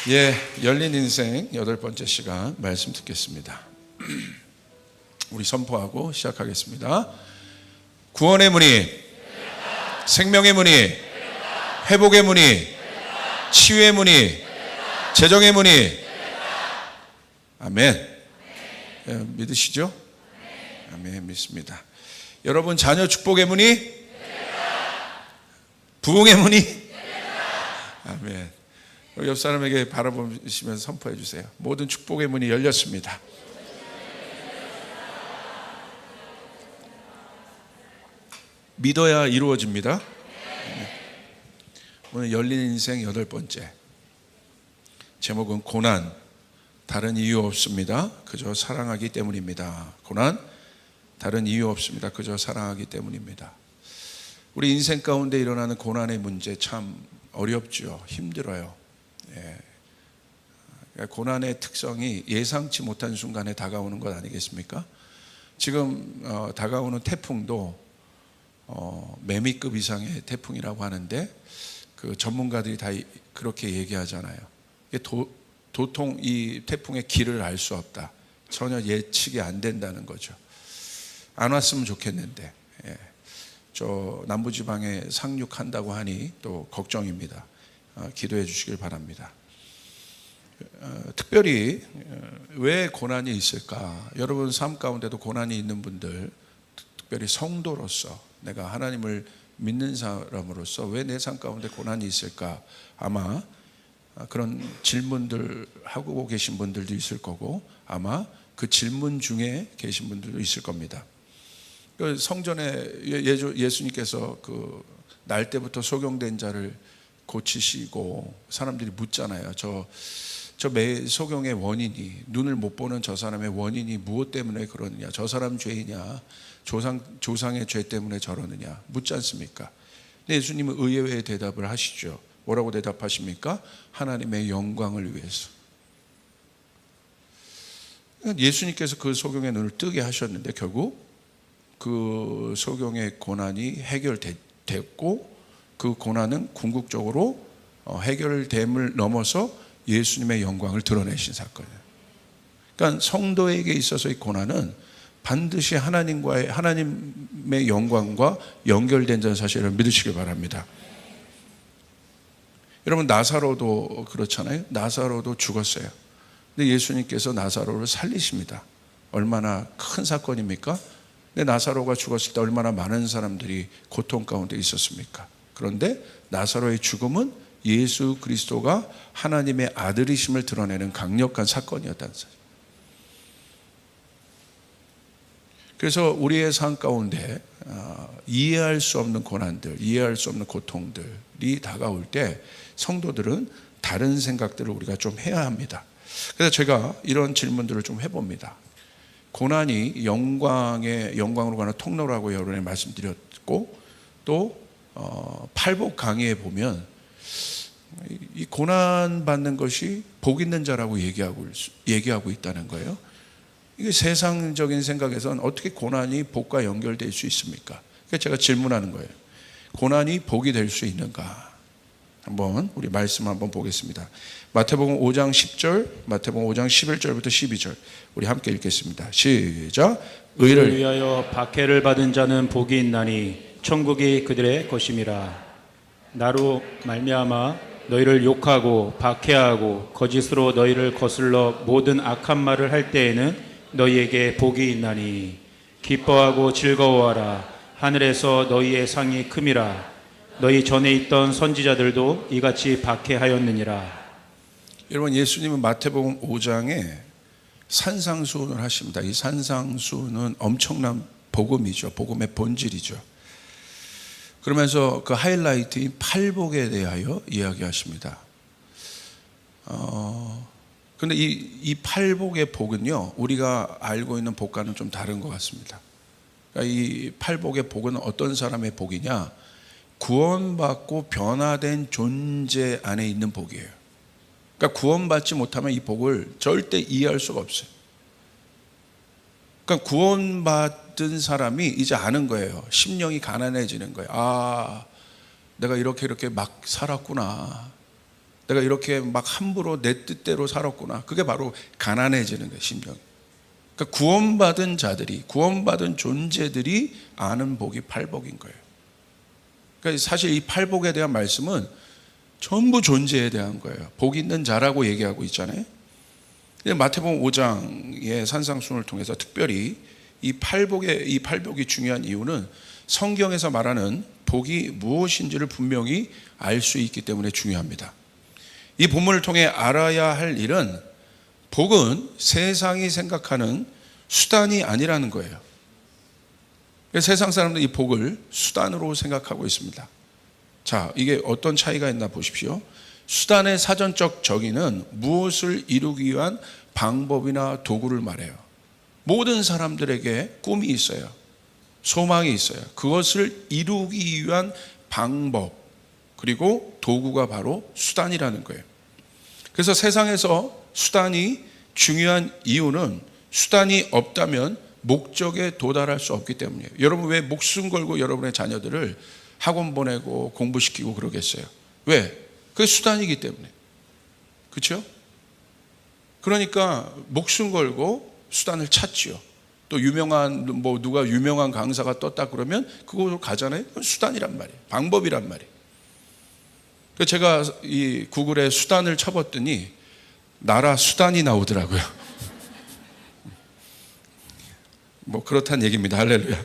예, 열린 인생 8번째 시간 말씀 듣겠습니다. 우리 선포하고 시작하겠습니다. 구원의 문이, 생명의 문이, 회복의 문이, 치유의 문이, 재정의 문이. 아멘. 믿으시죠? 아멘, 믿습니다. 여러분 자녀 축복의 문이, 부흥의 문이. 아멘. 옆 사람에게 바라보시면서 선포해 주세요. 모든 축복의 문이 열렸습니다. 믿어야 이루어집니다. 오늘 열린 인생 8번째 제목은 고난, 다른 이유 없습니다. 그저 사랑하기 때문입니다. 고난, 다른 이유 없습니다. 그저 사랑하기 때문입니다. 우리 인생 가운데 일어나는 고난의 문제 참 어렵죠. 힘들어요. 고난의 특성이 예상치 못한 순간에 다가오는 것 아니겠습니까? 지금 다가오는 태풍도 매미급 이상의 태풍이라고 하는데 그 전문가들이 다 그렇게 얘기하잖아요. 도통 이 태풍의 길을 알 수 없다. 전혀 예측이 안 된다는 거죠. 안 왔으면 좋겠는데 저 남부지방에 상륙한다고 하니 또 걱정입니다. 기도해 주시길 바랍니다. 특별히 왜 고난이 있을까? 여러분 삶 가운데도 고난이 있는 분들, 특별히 성도로서 내가 하나님을 믿는 사람으로서 왜 내 삶 가운데 고난이 있을까? 아마 그런 질문들 하고 계신 분들도 있을 거고 아마 그 질문 중에 계신 분들도 있을 겁니다. 성전에 예수님께서 그 날 때부터 소경된 자를 고치시고 사람들이 묻잖아요. 저 매 소경의 원인이, 눈을 못 보는 저 사람의 원인이 무엇 때문에 그러느냐, 저 사람 죄이냐, 조상의 죄 때문에 저러느냐 묻지 않습니까? 근데 예수님은 의외의 대답을 하시죠. 뭐라고 대답하십니까? 하나님의 영광을 위해서. 예수님께서 그 소경의 눈을 뜨게 하셨는데 결국 그 소경의 고난이 해결됐고 그 고난은 궁극적으로 해결됨을 넘어서 예수님의 영광을 드러내신 사건이에요. 그러니까 성도에게 있어서의 고난은 반드시 하나님의 영광과 연결된다는 사실을 믿으시길 바랍니다. 여러분 나사로도 그렇잖아요. 나사로도 죽었어요. 근데 예수님께서 나사로를 살리십니다. 얼마나 큰 사건입니까? 근데 나사로가 죽었을 때 얼마나 많은 사람들이 고통 가운데 있었습니까? 그런데 나사로의 죽음은 예수 그리스도가 하나님의 아들이심을 드러내는 강력한 사건이었다는 사실. 그래서 우리의 삶 가운데 이해할 수 없는 고난들, 이해할 수 없는 고통들이 다가올 때 성도들은 다른 생각들을 우리가 좀 해야 합니다. 그래서 제가 이런 질문들을 좀 해봅니다. 고난이 영광으로 가는 통로라고 여러분에 말씀드렸고 또 팔복 강의에 보면 이 고난 받는 것이 복 있는 자라고 얘기하고 있다는 거예요. 이게 세상적인 생각에서는 어떻게 고난이 복과 연결될 수 있습니까? 그래서 제가 질문하는 거예요. 고난이 복이 될 수 있는가? 한번 우리 말씀 한번 보겠습니다. 마태복음 5장 10절, 마태복음 5장 11절부터 12절 우리 함께 읽겠습니다. 시작. 의를 위하여 박해를 받은 자는 복이 있나니 천국이 그들의 것임이라. 나로 말미암아 너희를 욕하고 박해하고 거짓으로 너희를 거슬러 모든 악한 말을 할 때에는 너희에게 복이 있나니 기뻐하고 즐거워하라. 하늘에서 너희의 상이 큼이라. 너희 전에 있던 선지자들도 이같이 박해하였느니라. 여러분 예수님은 마태복음 5장에 산상수훈을 하십니다. 이 산상수훈은 엄청난 복음이죠. 복음의 본질이죠. 그러면서 그 하이라이트인 팔복에 대하여 이야기하십니다. 근데 이 팔복의 복은요, 우리가 알고 있는 복과는 좀 다른 것 같습니다. 그러니까 이 팔복의 복은 어떤 사람의 복이냐? 구원받고 변화된 존재 안에 있는 복이에요. 그러니까 구원받지 못하면 이 복을 절대 이해할 수가 없어요. 그러니까 구원받은 사람이 이제 아는 거예요. 심령이 가난해지는 거예요. 아, 내가 이렇게 막 살았구나. 내가 이렇게 막 함부로 내 뜻대로 살았구나. 그게 바로 가난해지는 거예요, 심령이. 그러니까 구원받은 자들이, 구원받은 존재들이 아는 복이 팔복인 거예요. 그러니까 사실 이 팔복에 대한 말씀은 전부 존재에 대한 거예요. 복 있는 자라고 얘기하고 있잖아요. 마태복음 5장의 산상순을 통해서 특별히 이 팔복이 중요한 이유는 성경에서 말하는 복이 무엇인지를 분명히 알 수 있기 때문에 중요합니다. 이 본문을 통해 알아야 할 일은 복은 세상이 생각하는 수단이 아니라는 거예요. 세상 사람들은 이 복을 수단으로 생각하고 있습니다. 자, 이게 어떤 차이가 있나 보십시오. 수단의 사전적 정의는 무엇을 이루기 위한 방법이나 도구를 말해요. 모든 사람들에게 꿈이 있어요. 소망이 있어요. 그것을 이루기 위한 방법, 그리고 도구가 바로 수단이라는 거예요. 그래서 세상에서 수단이 중요한 이유는 수단이 없다면 목적에 도달할 수 없기 때문이에요. 여러분 왜 목숨 걸고 여러분의 자녀들을 학원 보내고 공부시키고 그러겠어요? 왜? 그게 수단이기 때문에. 그렇죠? 그러니까 목숨 걸고 수단을 찾지요. 또 누가 유명한 강사가 떴다 그러면 그걸로 가잖아요. 그건 수단이란 말이에요. 방법이란 말이에요. 그래서 제가 이 구글에 수단을 쳐봤더니 나라 수단이 나오더라고요. 뭐 그렇다는 얘기입니다. 할렐루야.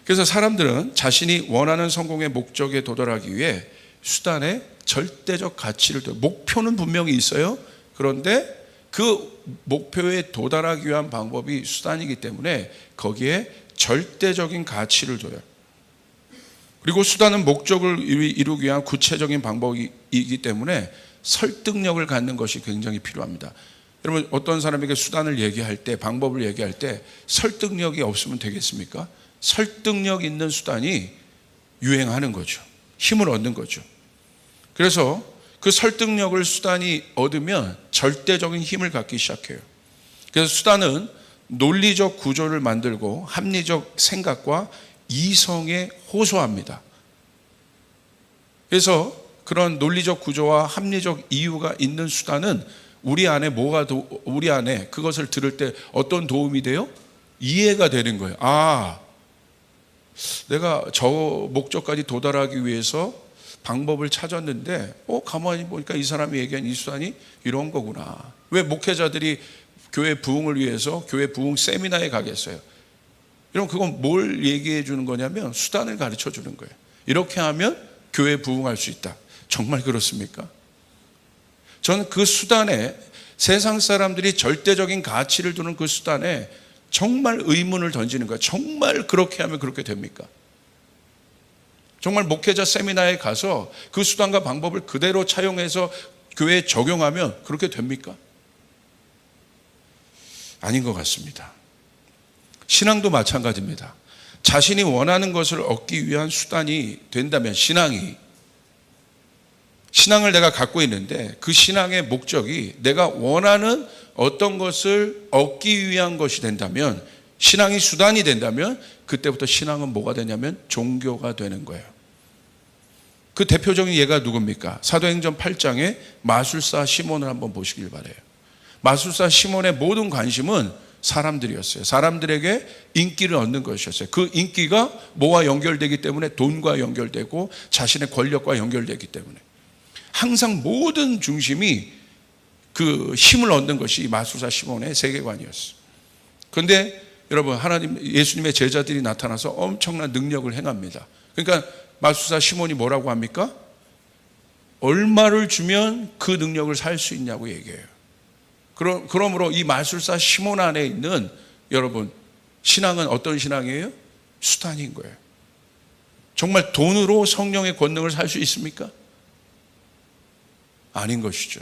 그래서 사람들은 자신이 원하는 성공의 목적에 도달하기 위해 수단의 절대적 가치를 목표는 분명히 있어요. 그런데 그 목표에 도달하기 위한 방법이 수단이기 때문에 거기에 절대적인 가치를 둬요. 그리고 수단은 목적을 이루기 위한 구체적인 방법이기 때문에 설득력을 갖는 것이 굉장히 필요합니다. 여러분 어떤 사람에게 수단을 얘기할 때, 방법을 얘기할 때 설득력이 없으면 되겠습니까? 설득력 있는 수단이 유행하는 거죠. 힘을 얻는 거죠. 그래서 그 설득력을 수단이 얻으면 절대적인 힘을 갖기 시작해요. 그래서 수단은 논리적 구조를 만들고 합리적 생각과 이성에 호소합니다. 그래서 그런 논리적 구조와 합리적 이유가 있는 수단은 우리 안에 그것을 들을 때 어떤 도움이 돼요? 이해가 되는 거예요. 아, 내가 저 목적까지 도달하기 위해서 방법을 찾았는데 가만히 보니까 이 사람이 얘기한 이 수단이 이런 거구나. 왜 목회자들이 교회 부흥을 위해서 교회 부흥 세미나에 가겠어요? 여러분 그건 뭘 얘기해 주는 거냐면 수단을 가르쳐 주는 거예요. 이렇게 하면 교회 부흥할 수 있다. 정말 그렇습니까? 저는 그 수단에, 세상 사람들이 절대적인 가치를 두는 그 수단에 정말 의문을 던지는 거예요. 정말 그렇게 하면 그렇게 됩니까? 정말 목회자 세미나에 가서 그 수단과 방법을 그대로 차용해서 교회에 적용하면 그렇게 됩니까? 아닌 것 같습니다. 신앙도 마찬가지입니다. 자신이 원하는 것을 얻기 위한 수단이 된다면 신앙을 내가 갖고 있는데 그 신앙의 목적이 내가 원하는 어떤 것을 얻기 위한 것이 된다면, 신앙이 수단이 된다면 그때부터 신앙은 뭐가 되냐면 종교가 되는 거예요. 그 대표적인 예가 누굽니까? 사도행전 8장에 마술사 시몬을 한번 보시길 바라요. 마술사 시몬의 모든 관심은 사람들이었어요. 사람들에게 인기를 얻는 것이었어요. 그 인기가 뭐와 연결되기 때문에 돈과 연결되고 자신의 권력과 연결되기 때문에 항상 모든 중심이 그 힘을 얻는 것이 마술사 시몬의 세계관이었어요. 그런데 여러분 예수님의 제자들이 나타나서 엄청난 능력을 행합니다. 그러니까 마술사 시몬이 뭐라고 합니까? 얼마를 주면 그 능력을 살 수 있냐고 얘기해요. 그러므로 이 마술사 시몬 안에 있는 여러분 신앙은 어떤 신앙이에요? 수단인 거예요. 정말 돈으로 성령의 권능을 살 수 있습니까? 아닌 것이죠.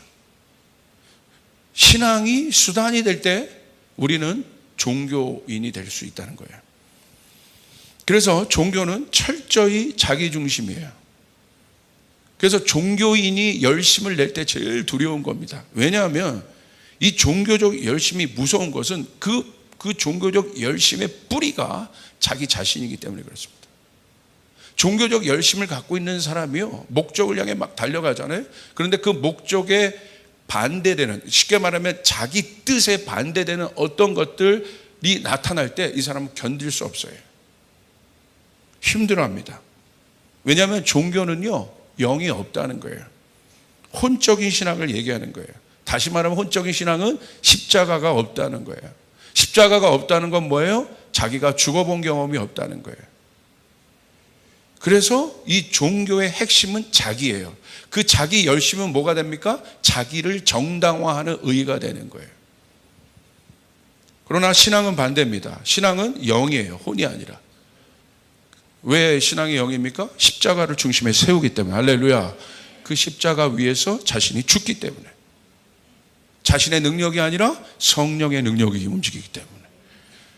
신앙이 수단이 될 때 우리는 종교인이 될 수 있다는 거예요. 그래서 종교는 철저히 자기중심이에요. 그래서 종교인이 열심을 낼 때 제일 두려운 겁니다. 왜냐하면 이 종교적 열심이 무서운 것은 그 종교적 열심의 뿌리가 자기 자신이기 때문에 그렇습니다. 종교적 열심을 갖고 있는 사람이요, 목적을 향해 막 달려가잖아요. 그런데 그 목적에 반대되는, 쉽게 말하면 자기 뜻에 반대되는 어떤 것들이 나타날 때 이 사람은 견딜 수 없어요. 힘들어합니다. 왜냐하면 종교는요, 영이 없다는 거예요. 혼적인 신앙을 얘기하는 거예요. 다시 말하면 혼적인 신앙은 십자가가 없다는 거예요. 십자가가 없다는 건 뭐예요? 자기가 죽어본 경험이 없다는 거예요. 그래서 이 종교의 핵심은 자기예요. 그 자기 열심은 뭐가 됩니까? 자기를 정당화하는 의의가 되는 거예요. 그러나 신앙은 반대입니다. 신앙은 영이에요. 혼이 아니라. 왜 신앙이 영입니까? 십자가를 중심에 세우기 때문에. 할렐루야. 그 십자가 위에서 자신이 죽기 때문에. 자신의 능력이 아니라 성령의 능력이 움직이기 때문에.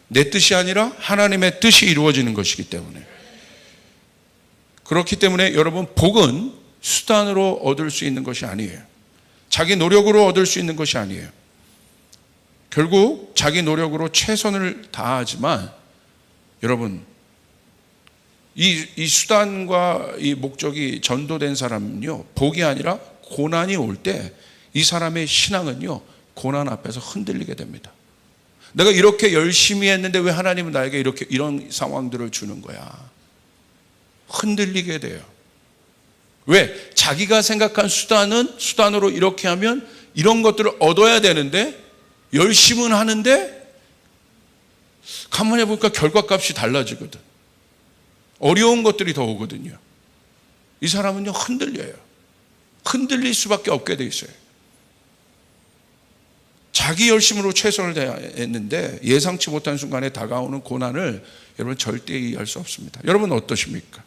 내 뜻이 아니라 하나님의 뜻이 이루어지는 것이기 때문에. 그렇기 때문에 여러분, 복은 수단으로 얻을 수 있는 것이 아니에요. 자기 노력으로 얻을 수 있는 것이 아니에요. 결국 자기 노력으로 최선을 다하지만 여러분, 이 수단과 이 목적이 전도된 사람은요, 복이 아니라 고난이 올 때 이 사람의 신앙은요, 고난 앞에서 흔들리게 됩니다. 내가 이렇게 열심히 했는데 왜 하나님은 나에게 이런 상황들을 주는 거야? 흔들리게 돼요. 왜? 자기가 생각한 수단으로 이렇게 하면 이런 것들을 얻어야 되는데, 열심은 하는데 가만히 보니까 결과값이 달라지거든. 어려운 것들이 더 오거든요. 이 사람은요, 흔들려요. 흔들릴 수밖에 없게 돼 있어요. 자기 열심으로 최선을 다했는데 예상치 못한 순간에 다가오는 고난을 여러분 절대 이해할 수 없습니다. 여러분 어떠십니까?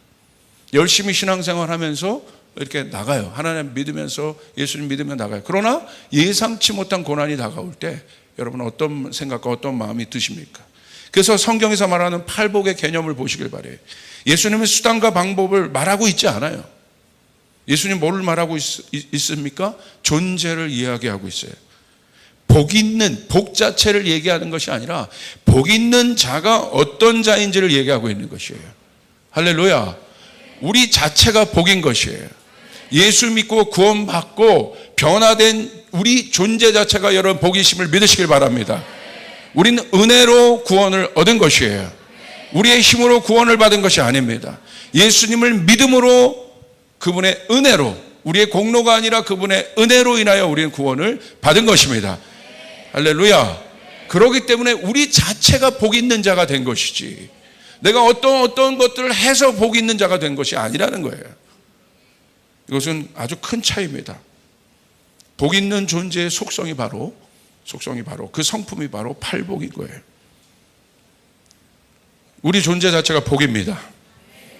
열심히 신앙생활 하면서 이렇게 나가요. 하나님 믿으면서, 예수님 믿으면 나가요. 그러나 예상치 못한 고난이 다가올 때 여러분 어떤 생각과 어떤 마음이 드십니까? 그래서 성경에서 말하는 팔복의 개념을 보시길 바래요. 예수님은 수단과 방법을 말하고 있지 않아요. 예수님 뭐를 말하고 있습니까? 존재를 이야기하고 있어요. 복 있는, 복 자체를 얘기하는 것이 아니라 복 있는 자가 어떤 자인지를 얘기하고 있는 것이에요. 할렐루야. 우리 자체가 복인 것이에요. 예수 믿고 구원받고 변화된 우리 존재 자체가 여러분 복이심을 믿으시길 바랍니다. 우리는 은혜로 구원을 얻은 것이에요. 우리의 힘으로 구원을 받은 것이 아닙니다. 예수님을 믿음으로, 그분의 은혜로, 우리의 공로가 아니라 그분의 은혜로 인하여 우리는 구원을 받은 것입니다. 할렐루야. 그렇기 때문에 우리 자체가 복 있는 자가 된 것이지, 내가 어떤 것들을 해서 복 있는 자가 된 것이 아니라는 거예요. 이것은 아주 큰 차이입니다. 복 있는 존재의 속성이 바로 그 성품이 바로 팔복인 거예요. 우리 존재 자체가 복입니다.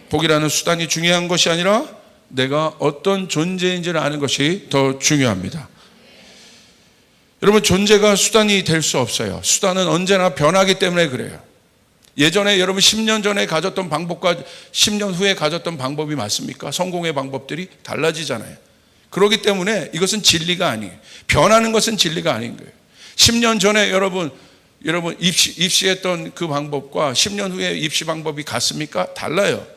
복이라는 수단이 중요한 것이 아니라 내가 어떤 존재인지를 아는 것이 더 중요합니다. 여러분, 존재가 수단이 될 수 없어요. 수단은 언제나 변하기 때문에 그래요. 예전에 여러분 10년 전에 가졌던 방법과 10년 후에 가졌던 방법이 맞습니까? 성공의 방법들이 달라지잖아요. 그렇기 때문에 이것은 진리가 아니에요. 변하는 것은 진리가 아닌 거예요. 10년 전에 여러분 입시했던 그 방법과 10년 후에 입시 방법이 같습니까? 달라요.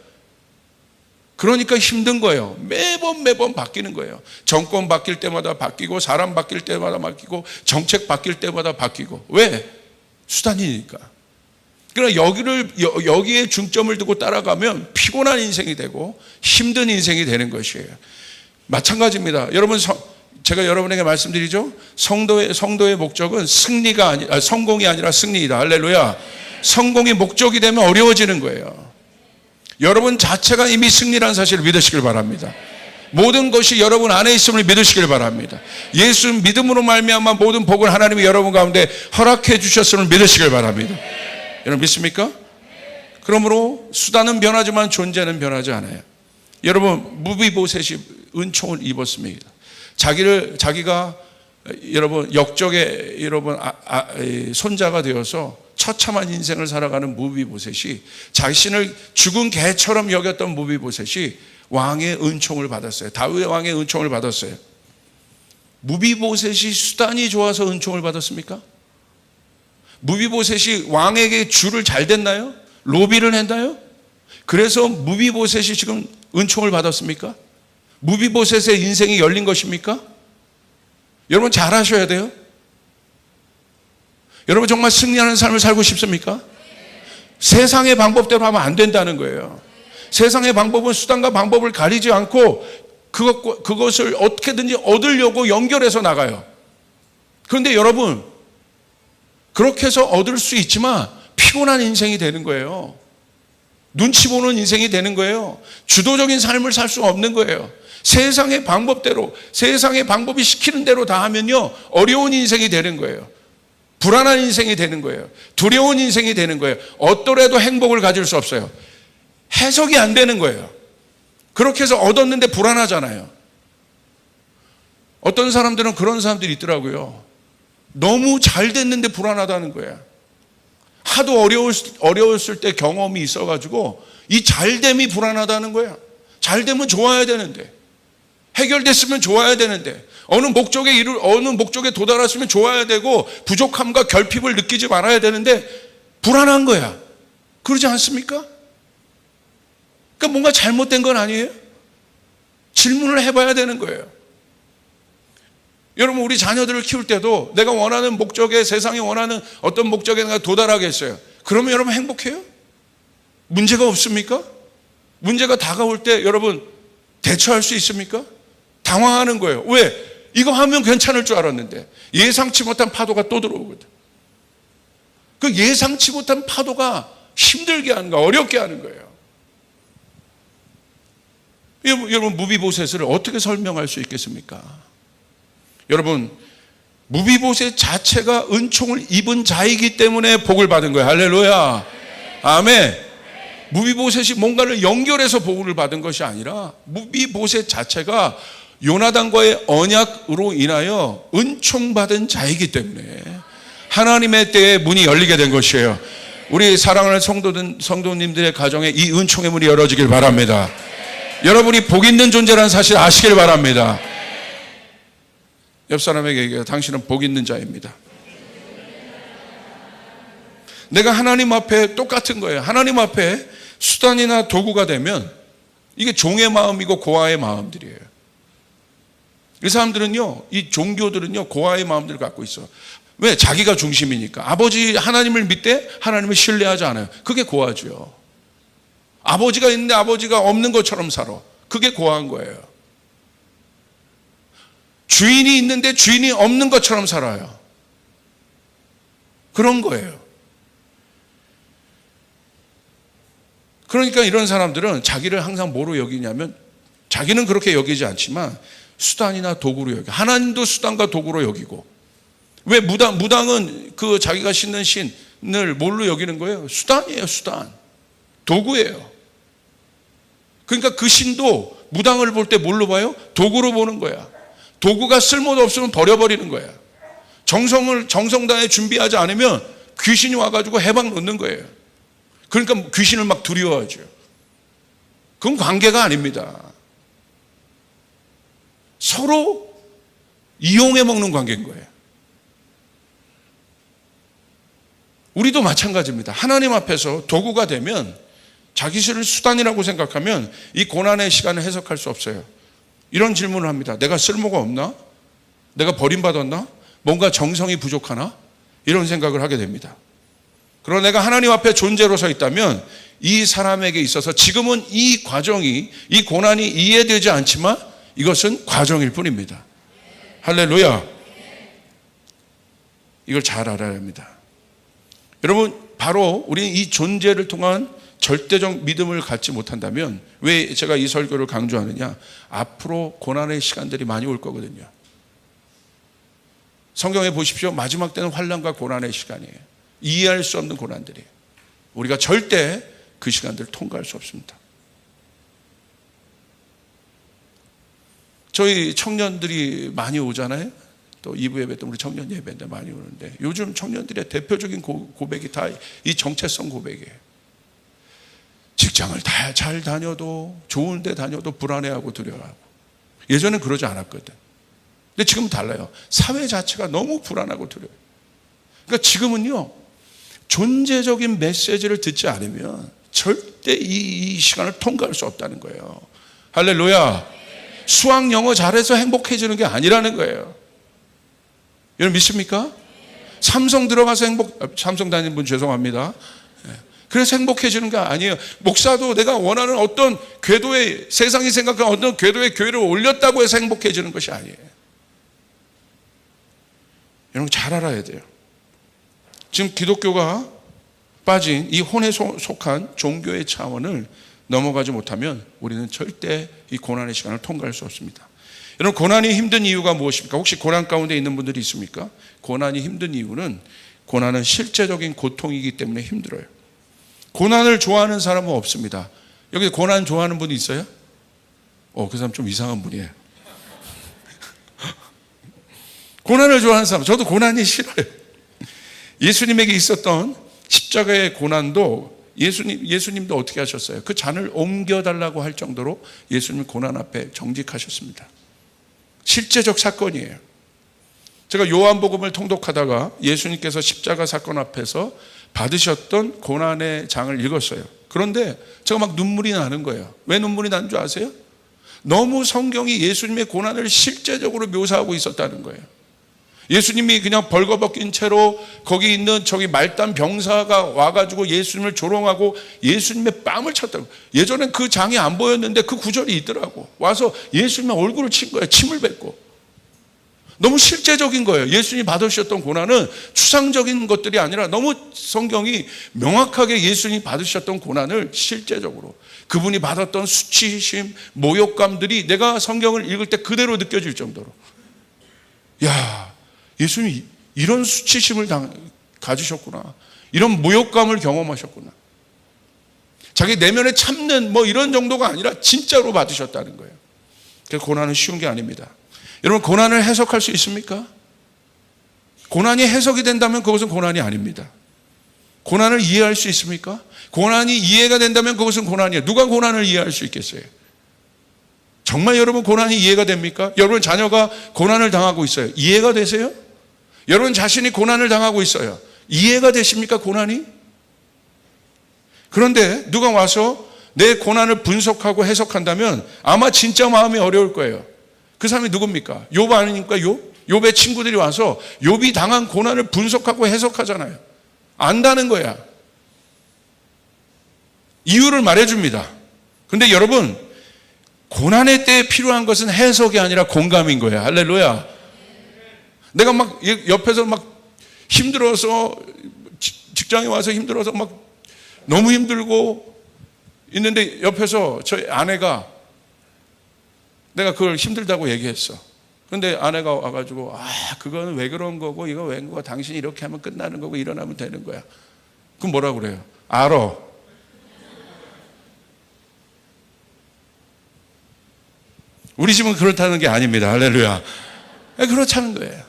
그러니까 힘든 거예요. 매번 바뀌는 거예요. 정권 바뀔 때마다 바뀌고, 사람 바뀔 때마다 바뀌고, 정책 바뀔 때마다 바뀌고. 왜? 수단이니까. 그러나 여기에 중점을 두고 따라가면 피곤한 인생이 되고 힘든 인생이 되는 것이에요. 마찬가지입니다. 여러분, 제가 여러분에게 말씀드리죠. 성도의 목적은 성공이 아니라 승리이다. 할렐루야. 성공이 목적이 되면 어려워지는 거예요. 여러분 자체가 이미 승리라는 사실을 믿으시길 바랍니다. 모든 것이 여러분 안에 있음을 믿으시길 바랍니다. 예수 믿음으로 말미암아 모든 복을 하나님이 여러분 가운데 허락해 주셨음을 믿으시길 바랍니다. 여러분 믿습니까? 그러므로 수단은 변하지만 존재는 변하지 않아요. 여러분, 무비보셋이 은총을 입었습니다. 자기가 여러분 역적의 여러분 손자가 되어서 처참한 인생을 살아가는 무비보셋이, 자신을 죽은 개처럼 여겼던 무비보셋이 왕의 은총을 받았어요. 다윗 왕의 은총을 받았어요. 무비보셋이 수단이 좋아서 은총을 받았습니까? 무비보셋이 왕에게 줄을 잘 댔나요? 로비를 했나요? 그래서 무비보셋이 지금 은총을 받았습니까? 무비보셋의 인생이 열린 것입니까? 여러분 잘 아셔야 돼요. 여러분 정말 승리하는 삶을 살고 싶습니까? 세상의 방법대로 하면 안 된다는 거예요. 세상의 방법은 수단과 방법을 가리지 않고 그것을 어떻게든지 얻으려고 연결해서 나가요. 그런데 여러분, 그렇게 해서 얻을 수 있지만 피곤한 인생이 되는 거예요. 눈치 보는 인생이 되는 거예요. 주도적인 삶을 살 수 없는 거예요. 세상의 방법대로, 세상의 방법이 시키는 대로 다 하면요, 어려운 인생이 되는 거예요. 불안한 인생이 되는 거예요. 두려운 인생이 되는 거예요. 어떠래도 행복을 가질 수 없어요. 해석이 안 되는 거예요. 그렇게 해서 얻었는데 불안하잖아요. 어떤 사람들은 그런 사람들이 있더라고요. 너무 잘 됐는데 불안하다는 거예요. 하도 어려웠을 때 경험이 있어가지고 이 잘됨이 불안하다는 거야. 잘되면 좋아야 되는데, 해결됐으면 좋아야 되는데, 어느 목적에 도달했으면 좋아야 되고 부족함과 결핍을 느끼지 말아야 되는데 불안한 거야. 그러지 않습니까? 그러니까 뭔가 잘못된 건 아니에요? 질문을 해봐야 되는 거예요. 여러분, 우리 자녀들을 키울 때도 내가 원하는 목적에, 세상이 원하는 어떤 목적에 내가 도달하겠어요. 그러면 여러분 행복해요? 문제가 없습니까? 문제가 다가올 때 여러분 대처할 수 있습니까? 당황하는 거예요. 왜? 이거 하면 괜찮을 줄 알았는데 예상치 못한 파도가 또 들어오거든. 그 예상치 못한 파도가 힘들게 하는 거예요. 어렵게 하는 거예요. 여러분, 무비보셋을 어떻게 설명할 수 있겠습니까? 여러분, 무비보셋 자체가 은총을 입은 자이기 때문에 복을 받은 거예요. 할렐루야. 아멘. 무비보셋이 뭔가를 연결해서 복을 받은 것이 아니라 무비보셋 자체가 요나단과의 언약으로 인하여 은총받은 자이기 때문에 하나님의 때에 문이 열리게 된 것이에요. 우리 사랑하는 성도님들의 가정에 이 은총의 문이 열어지길 바랍니다. 여러분이 복 있는 존재라는 사실 아시길 바랍니다. 옆 사람에게 얘기해요. 당신은 복 있는 자입니다. 내가 하나님 앞에 똑같은 거예요. 하나님 앞에 수단이나 도구가 되면 이게 종의 마음이고 고아의 마음들이에요. 이 사람들은요, 이 종교들은요, 고아의 마음들을 갖고 있어. 왜? 자기가 중심이니까. 아버지 하나님을 믿되 하나님을 신뢰하지 않아요. 그게 고아죠. 아버지가 있는데 아버지가 없는 것처럼 살아. 그게 고아인 거예요. 주인이 있는데 주인이 없는 것처럼 살아요. 그런 거예요. 그러니까 이런 사람들은 자기를 항상 뭐로 여기냐면, 자기는 그렇게 여기지 않지만 수단이나 도구로 여기. 하나님도 수단과 도구로 여기고. 왜? 무당은 그 자기가 신는 신을 뭘로 여기는 거예요? 수단이에요. 수단. 도구예요. 그러니까 그 신도 무당을 볼 때 뭘로 봐요? 도구로 보는 거야. 도구가 쓸모도 없으면 버려버리는 거야. 정성 다해 준비하지 않으면 귀신이 와가지고 해방 놓는 거예요. 그러니까 귀신을 막 두려워하죠. 그건 관계가 아닙니다. 서로 이용해 먹는 관계인 거예요. 우리도 마찬가지입니다. 하나님 앞에서 도구가 되면 자기를 수단이라고 생각하면 이 고난의 시간을 해석할 수 없어요. 이런 질문을 합니다. 내가 쓸모가 없나? 내가 버림받았나? 뭔가 정성이 부족하나? 이런 생각을 하게 됩니다. 그러나 내가 하나님 앞에 존재로 서 있다면 이 사람에게 있어서 지금은 이 과정이, 이 고난이 이해되지 않지만 이것은 과정일 뿐입니다. 할렐루야. 이걸 잘 알아야 합니다. 여러분, 바로 우리는 이 존재를 통한 절대적 믿음을 갖지 못한다면, 왜 제가 이 설교를 강조하느냐? 앞으로 고난의 시간들이 많이 올 거거든요. 성경에 보십시오. 마지막 때는 환난과 고난의 시간이에요. 이해할 수 없는 고난들이에요. 우리가 절대 그 시간들을 통과할 수 없습니다. 저희 청년들이 많이 오잖아요. 또 2부 예배 때 우리 청년 예배 때 많이 오는데, 요즘 청년들의 대표적인 고백이 다 이 정체성 고백이에요. 직장을 다 잘 다녀도, 좋은 데 다녀도 불안해하고 두려워하고. 예전엔 그러지 않았거든. 근데 지금은 달라요. 사회 자체가 너무 불안하고 두려워요. 그러니까 지금은요, 존재적인 메시지를 듣지 않으면 절대 절대 이 시간을 통과할 수 없다는 거예요. 할렐루야. 수학 영어 잘해서 행복해지는 게 아니라는 거예요. 여러분 믿습니까? 삼성 들어가서 삼성 다니는 분 죄송합니다. 그래서 행복해지는 게 아니에요. 목사도 내가 원하는 어떤 궤도에, 세상이 생각하는 어떤 궤도의 교회를 올렸다고 해서 행복해지는 것이 아니에요. 여러분 잘 알아야 돼요. 지금 기독교가 빠진 이 혼에 속한 종교의 차원을 넘어가지 못하면 우리는 절대 이 고난의 시간을 통과할 수 없습니다. 여러분 고난이 힘든 이유가 무엇입니까? 혹시 고난 가운데 있는 분들이 있습니까? 고난이 힘든 이유는 고난은 실제적인 고통이기 때문에 힘들어요. 고난을 좋아하는 사람은 없습니다. 여기 고난 좋아하는 분이 있어요? 그 사람 좀 이상한 분이에요. 고난을 좋아하는 사람, 저도 고난이 싫어요. 예수님에게 있었던 십자가의 고난도 예수님도 어떻게 하셨어요? 그 잔을 옮겨달라고 할 정도로 예수님 고난 앞에 정직하셨습니다. 실제적 사건이에요. 제가 요한복음을 통독하다가 예수님께서 십자가 사건 앞에서 받으셨던 고난의 장을 읽었어요. 그런데 제가 막 눈물이 나는 거예요. 왜 눈물이 나는 줄 아세요? 너무 성경이 예수님의 고난을 실제적으로 묘사하고 있었다는 거예요. 예수님이 그냥 벌거벗긴 채로 거기 있는 저기 말단 병사가 와가지고 예수님을 조롱하고 예수님의 뺨을 쳤다고. 예전엔 그 장이 안 보였는데 그 구절이 있더라고. 와서 예수님의 얼굴을 친 거예요. 침을 뱉고. 너무 실제적인 거예요. 예수님이 받으셨던 고난은 추상적인 것들이 아니라 너무 성경이 명확하게 예수님이 받으셨던 고난을 실제적으로 그분이 받았던 수치심, 모욕감들이 내가 성경을 읽을 때 그대로 느껴질 정도로, 야, 예수님이 이런 수치심을 가지셨구나. 이런 모욕감을 경험하셨구나. 자기 내면에 참는 이런 정도가 아니라 진짜로 받으셨다는 거예요. 그래서 고난은 쉬운 게 아닙니다. 여러분 고난을 해석할 수 있습니까? 고난이 해석이 된다면 그것은 고난이 아닙니다. 고난을 이해할 수 있습니까? 고난이 이해가 된다면 그것은 고난이에요. 누가 고난을 이해할 수 있겠어요? 정말 여러분 고난이 이해가 됩니까? 여러분 자녀가 고난을 당하고 있어요. 이해가 되세요? 여러분 자신이 고난을 당하고 있어요. 이해가 되십니까? 고난이? 그런데 누가 와서 내 고난을 분석하고 해석한다면 아마 진짜 마음이 어려울 거예요. 그 사람이 누굽니까? 욥 아닙니까? 욥의 친구들이 와서 욥이 당한 고난을 분석하고 해석하잖아요. 안다는 거야. 이유를 말해줍니다. 그런데 여러분 고난의 때에 필요한 것은 해석이 아니라 공감인 거예요. 할렐루야. 내가 막 옆에서 막 힘들어서 직장에 와서 힘들어서 막 너무 힘들고 있는데 옆에서 저희 아내가 내가 그걸 힘들다고 얘기했어. 그런데 아내가 와가지고 그거는 왜 그런 거고 이거 왜 그거 당신이 이렇게 하면 끝나는 거고 일어나면 되는 거야. 그럼 뭐라고 그래요? 알아. 우리 집은 그렇다는 게 아닙니다. 할렐루야. 그렇다는 거예요.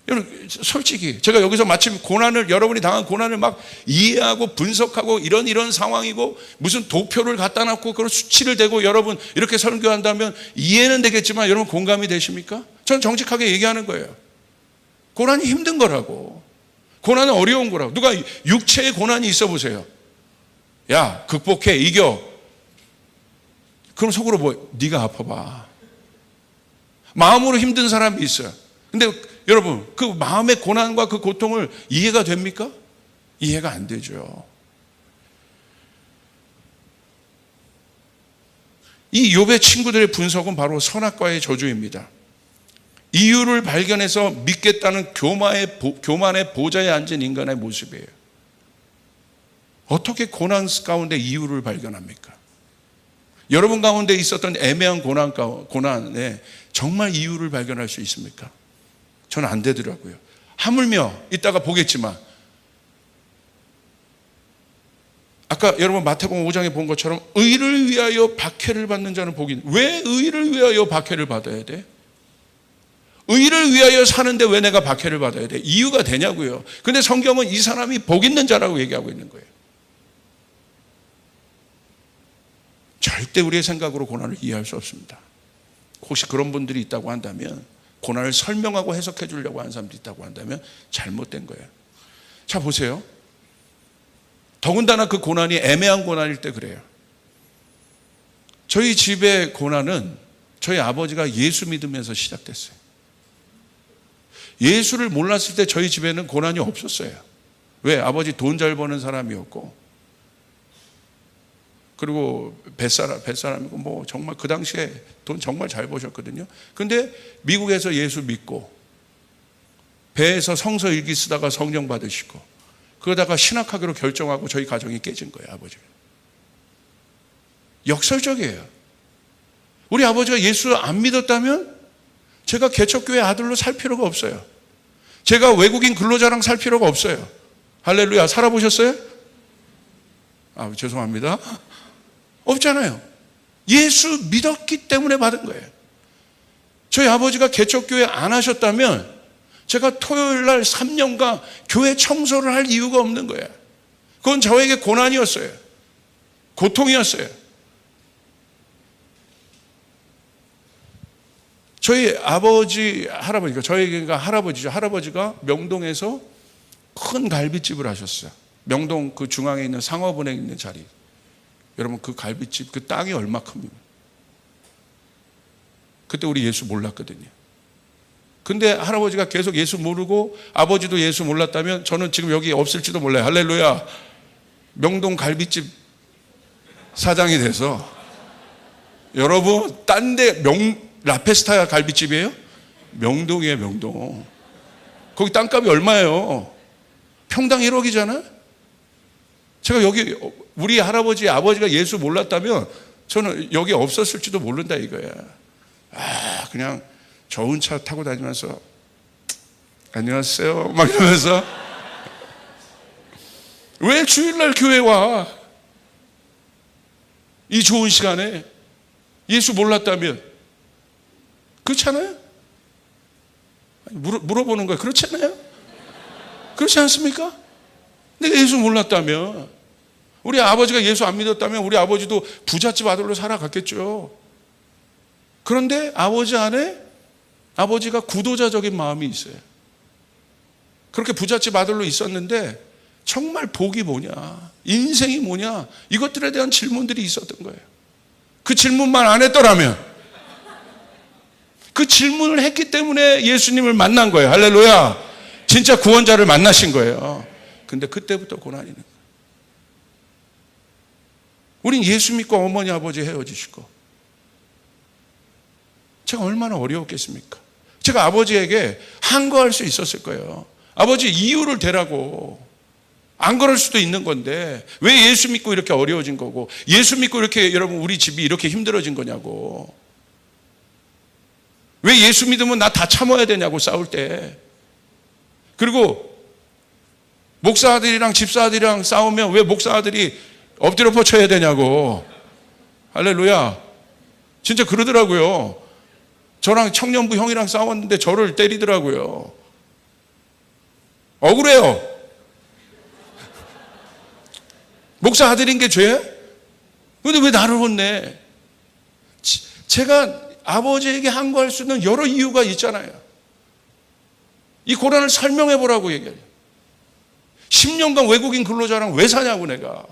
여러분 솔직히 제가 여기서 마침 고난을 여러분이 당한 고난을 막 이해하고 분석하고 이런 상황이고 무슨 도표를 갖다 놨고 그런 수치를 대고 여러분 이렇게 설교한다면 이해는 되겠지만 여러분 공감이 되십니까? 전 정직하게 얘기하는 거예요. 고난이 힘든 거라고. 고난은 어려운 거라고. 누가 육체의 고난이 있어 보세요. 야 극복해 이겨. 그럼 속으로 네가 아파봐. 마음으로 힘든 사람이 있어요. 근데 여러분 그 마음의 고난과 그 고통을 이해가 됩니까? 이해가 안 되죠. 이 욥의 친구들의 분석은 바로 선악과의 저주입니다. 이유를 발견해서 믿겠다는 교만의 보좌에 앉은 인간의 모습이에요. 어떻게 고난 가운데 이유를 발견합니까? 여러분 가운데 있었던 애매한 고난에 정말 이유를 발견할 수 있습니까? 저는 안 되더라고요. 하물며 이따가 보겠지만 아까 여러분 마태복음 5장에 본 것처럼 의를 위하여 박해를 받는 자는 복이. 왜 의를 위하여 박해를 받아야 돼? 의를 위하여 사는데 왜 내가 박해를 받아야 돼? 이유가 되냐고요. 근데 성경은 이 사람이 복 있는 자라고 얘기하고 있는 거예요. 절대 우리의 생각으로 고난을 이해할 수 없습니다. 혹시 그런 분들이 있다고 한다면, 고난을 설명하고 해석해 주려고 하는 사람들이 있다고 한다면 잘못된 거예요. 자 보세요. 더군다나 그 고난이 애매한 고난일 때 그래요. 저희 집의 고난은 저희 아버지가 예수 믿으면서 시작됐어요. 예수를 몰랐을 때 저희 집에는 고난이 없었어요. 왜? 아버지 돈 잘 버는 사람이었고, 그리고 뱃사람이고, 뭐 정말 그 당시에 돈 정말 잘 버셨거든요. 근데 미국에서 예수 믿고, 배에서 성서 일기 쓰다가 성령 받으시고, 그러다가 신학하기로 결정하고 저희 가정이 깨진 거예요, 아버지가. 역설적이에요. 우리 아버지가 예수를 안 믿었다면 제가 개척교회 아들로 살 필요가 없어요. 제가 외국인 근로자랑 살 필요가 없어요. 할렐루야. 살아보셨어요? 죄송합니다. 없잖아요. 예수 믿었기 때문에 받은 거예요. 저희 아버지가 개척교회 안 하셨다면 제가 토요일 날 3년간 교회 청소를 할 이유가 없는 거예요. 그건 저에게 고난이었어요. 고통이었어요. 저희 아버지, 할아버지가, 저희가 할아버지죠. 할아버지가 명동에서 큰 갈비집을 하셨어요. 명동 그 중앙에 있는 상업은행 있는 자리. 여러분, 그 갈비집, 그 땅이 얼마큼입니까? 그때 우리 예수 몰랐거든요. 근데 할아버지가 계속 예수 모르고 아버지도 예수 몰랐다면 저는 지금 여기 없을지도 몰라요. 할렐루야. 명동 갈비집 사장이 돼서, 여러분, 딴 데 라페스타 갈비집이에요? 명동이에요, 명동. 거기 땅값이 얼마예요? 평당 1억이잖아요? 제가 여기, 우리 할아버지, 아버지가 예수 몰랐다면 저는 여기 없었을지도 모른다 이거야. 그냥 좋은 차 타고 다니면서 안녕하세요 막 이러면서 왜 주일날 교회 와? 이 좋은 시간에 예수 몰랐다면. 그렇잖아요? 물어보는 거예요. 그렇잖아요? 그렇지 않습니까? 내가 예수 몰랐다면, 우리 아버지가 예수 안 믿었다면 우리 아버지도 부잣집 아들로 살아갔겠죠. 그런데 아버지 안에 아버지가 구도자적인 마음이 있어요. 그렇게 부잣집 아들로 있었는데 정말 복이 뭐냐, 인생이 뭐냐, 이것들에 대한 질문들이 있었던 거예요. 그 질문만 안 했더라면, 그 질문을 했기 때문에 예수님을 만난 거예요. 할렐루야. 진짜 구원자를 만나신 거예요. 근데 그때부터 고난이 있는 거예요. 우린 예수 믿고 어머니 아버지 헤어지시고, 제가 얼마나 어려웠겠습니까? 제가 아버지에게 항거할 수 있었을 거예요. 아버지 이유를 대라고. 안 그럴 수도 있는 건데 왜 예수 믿고 이렇게 어려워진 거고, 예수 믿고 이렇게 여러분 우리 집이 이렇게 힘들어진 거냐고. 왜 예수 믿으면 나 다 참아야 되냐고, 싸울 때. 그리고 목사 아들이랑 집사 아들이랑 싸우면 왜 목사 아들이 엎드려 뻗쳐야 되냐고. 할렐루야. 진짜 그러더라고요. 저랑 청년부 형이랑 싸웠는데 저를 때리더라고요. 억울해요. 목사 아들인 게 죄야? 근데 왜 나를 혼내? 제가 아버지에게 항거할 수 있는 여러 이유가 있잖아요. 이 고난을 설명해 보라고 얘기해요. 10년간 외국인 근로자랑 왜 사냐고. 내가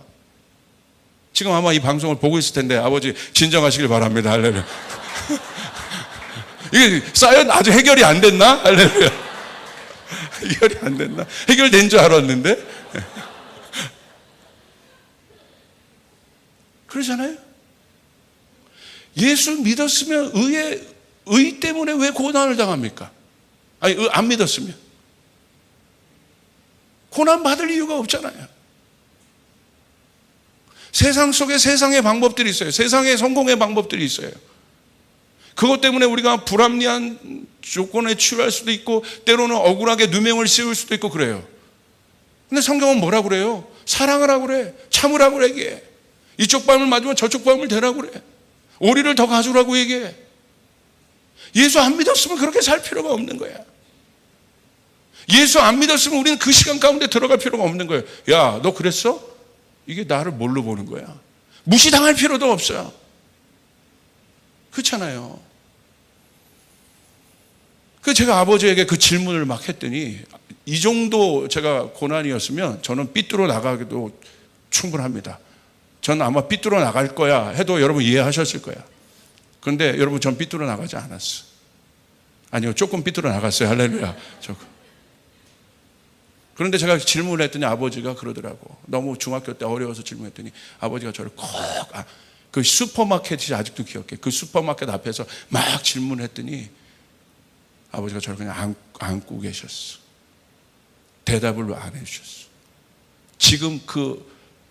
지금 아마 이 방송을 보고 있을 텐데 아버지 진정하시길 바랍니다. 할렐루야. 이게 사연 아주 해결이 안 됐나? 할렐루야. 해결이 안 됐나? 해결된 줄 알았는데. 그러잖아요. 예수 믿었으면 의 때문에 왜 고난을 당합니까? 아니, 안 믿었으면 고난 받을 이유가 없잖아요. 세상 속에 세상의 방법들이 있어요. 세상의 성공의 방법들이 있어요. 그것 때문에 우리가 불합리한 조건에 취할 수도 있고, 때로는 억울하게 누명을 씌울 수도 있고 그래요. 근데 성경은 뭐라고 그래요? 사랑을 하고 그래. 참으라고 얘기해. 이쪽 뺨을 맞으면 저쪽 뺨을 대라고 그래. 오리를 더 가져라고 얘기해. 예수 안 믿었으면 그렇게 살 필요가 없는 거야. 예수 안 믿었으면 우리는 그 시간 가운데 들어갈 필요가 없는 거예요. 야, 너 그랬어? 이게 나를 뭘로 보는 거야? 무시당할 필요도 없어요. 그렇잖아요. 그 제가 아버지에게 그 질문을 막 했더니, 이 정도 제가 고난이었으면 저는 삐뚤어 나가기도 충분합니다. 전 아마 삐뚤어 나갈 거야 해도 여러분 이해하셨을 거야. 그런데 여러분 전 삐뚤어 나가지 않았어. 아니요, 조금 삐뚤어 나갔어요. 할렐루야. 그런데 제가 질문을 했더니 아버지가 그러더라고. 너무 중학교 때 어려워서 질문했더니 아버지가 저를 그 슈퍼마켓이 아직도 기억해. 그 슈퍼마켓 앞에서 막 질문했더니 아버지가 저를 그냥 안고 계셨어. 대답을 안 해주셨어. 지금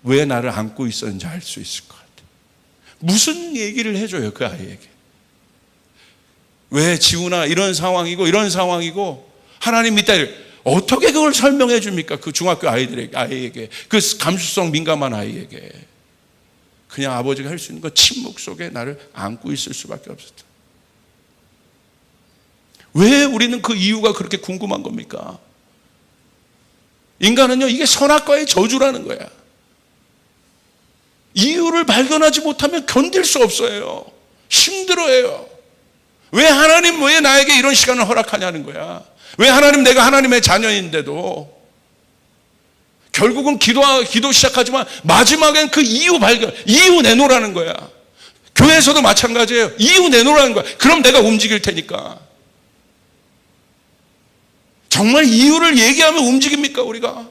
왜 나를 안고 있었는지 알 수 있을 것 같아. 무슨 얘기를 해줘요, 그 아이에게. 왜 지훈아 이런 상황이고 하나님 믿다. 어떻게 그걸 설명해 줍니까? 그 중학교 아이에게, 그 감수성 민감한 아이에게. 그냥 아버지가 할 수 있는 건 침묵 속에 나를 안고 있을 수밖에 없었다. 왜 우리는 그 이유가 그렇게 궁금한 겁니까? 인간은요, 이게 선악과의 저주라는 거야. 이유를 발견하지 못하면 견딜 수 없어요. 힘들어해요. 왜 하나님 왜 나에게 이런 시간을 허락하냐는 거야. 왜 하나님, 내가 하나님의 자녀인데도. 결국은 기도 시작하지만 마지막엔 그 이유 내놓으라는 거야. 교회에서도 마찬가지예요. 이유 내놓으라는 거야. 그럼 내가 움직일 테니까. 정말 이유를 얘기하면 움직입니까, 우리가?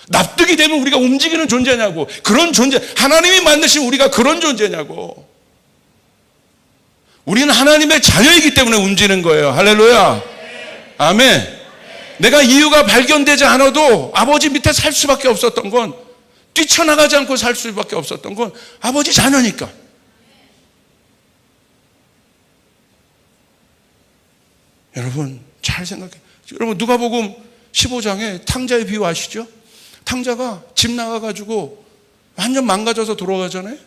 납득이 되면 우리가 움직이는 존재냐고. 그런 존재, 하나님이 만드신 우리가 그런 존재냐고. 우리는 하나님의 자녀이기 때문에 움직이는 거예요. 할렐루야. 아멘. 내가 이유가 발견되지 않아도 아버지 밑에 살 수밖에 없었던 건, 뛰쳐나가지 않고 살 수밖에 없었던 건 아버지 자녀니까. 여러분 잘 생각해. 여러분 누가복음 15장에 탕자의 비유 아시죠? 탕자가 집 나가가지고 완전 망가져서 돌아가잖아요.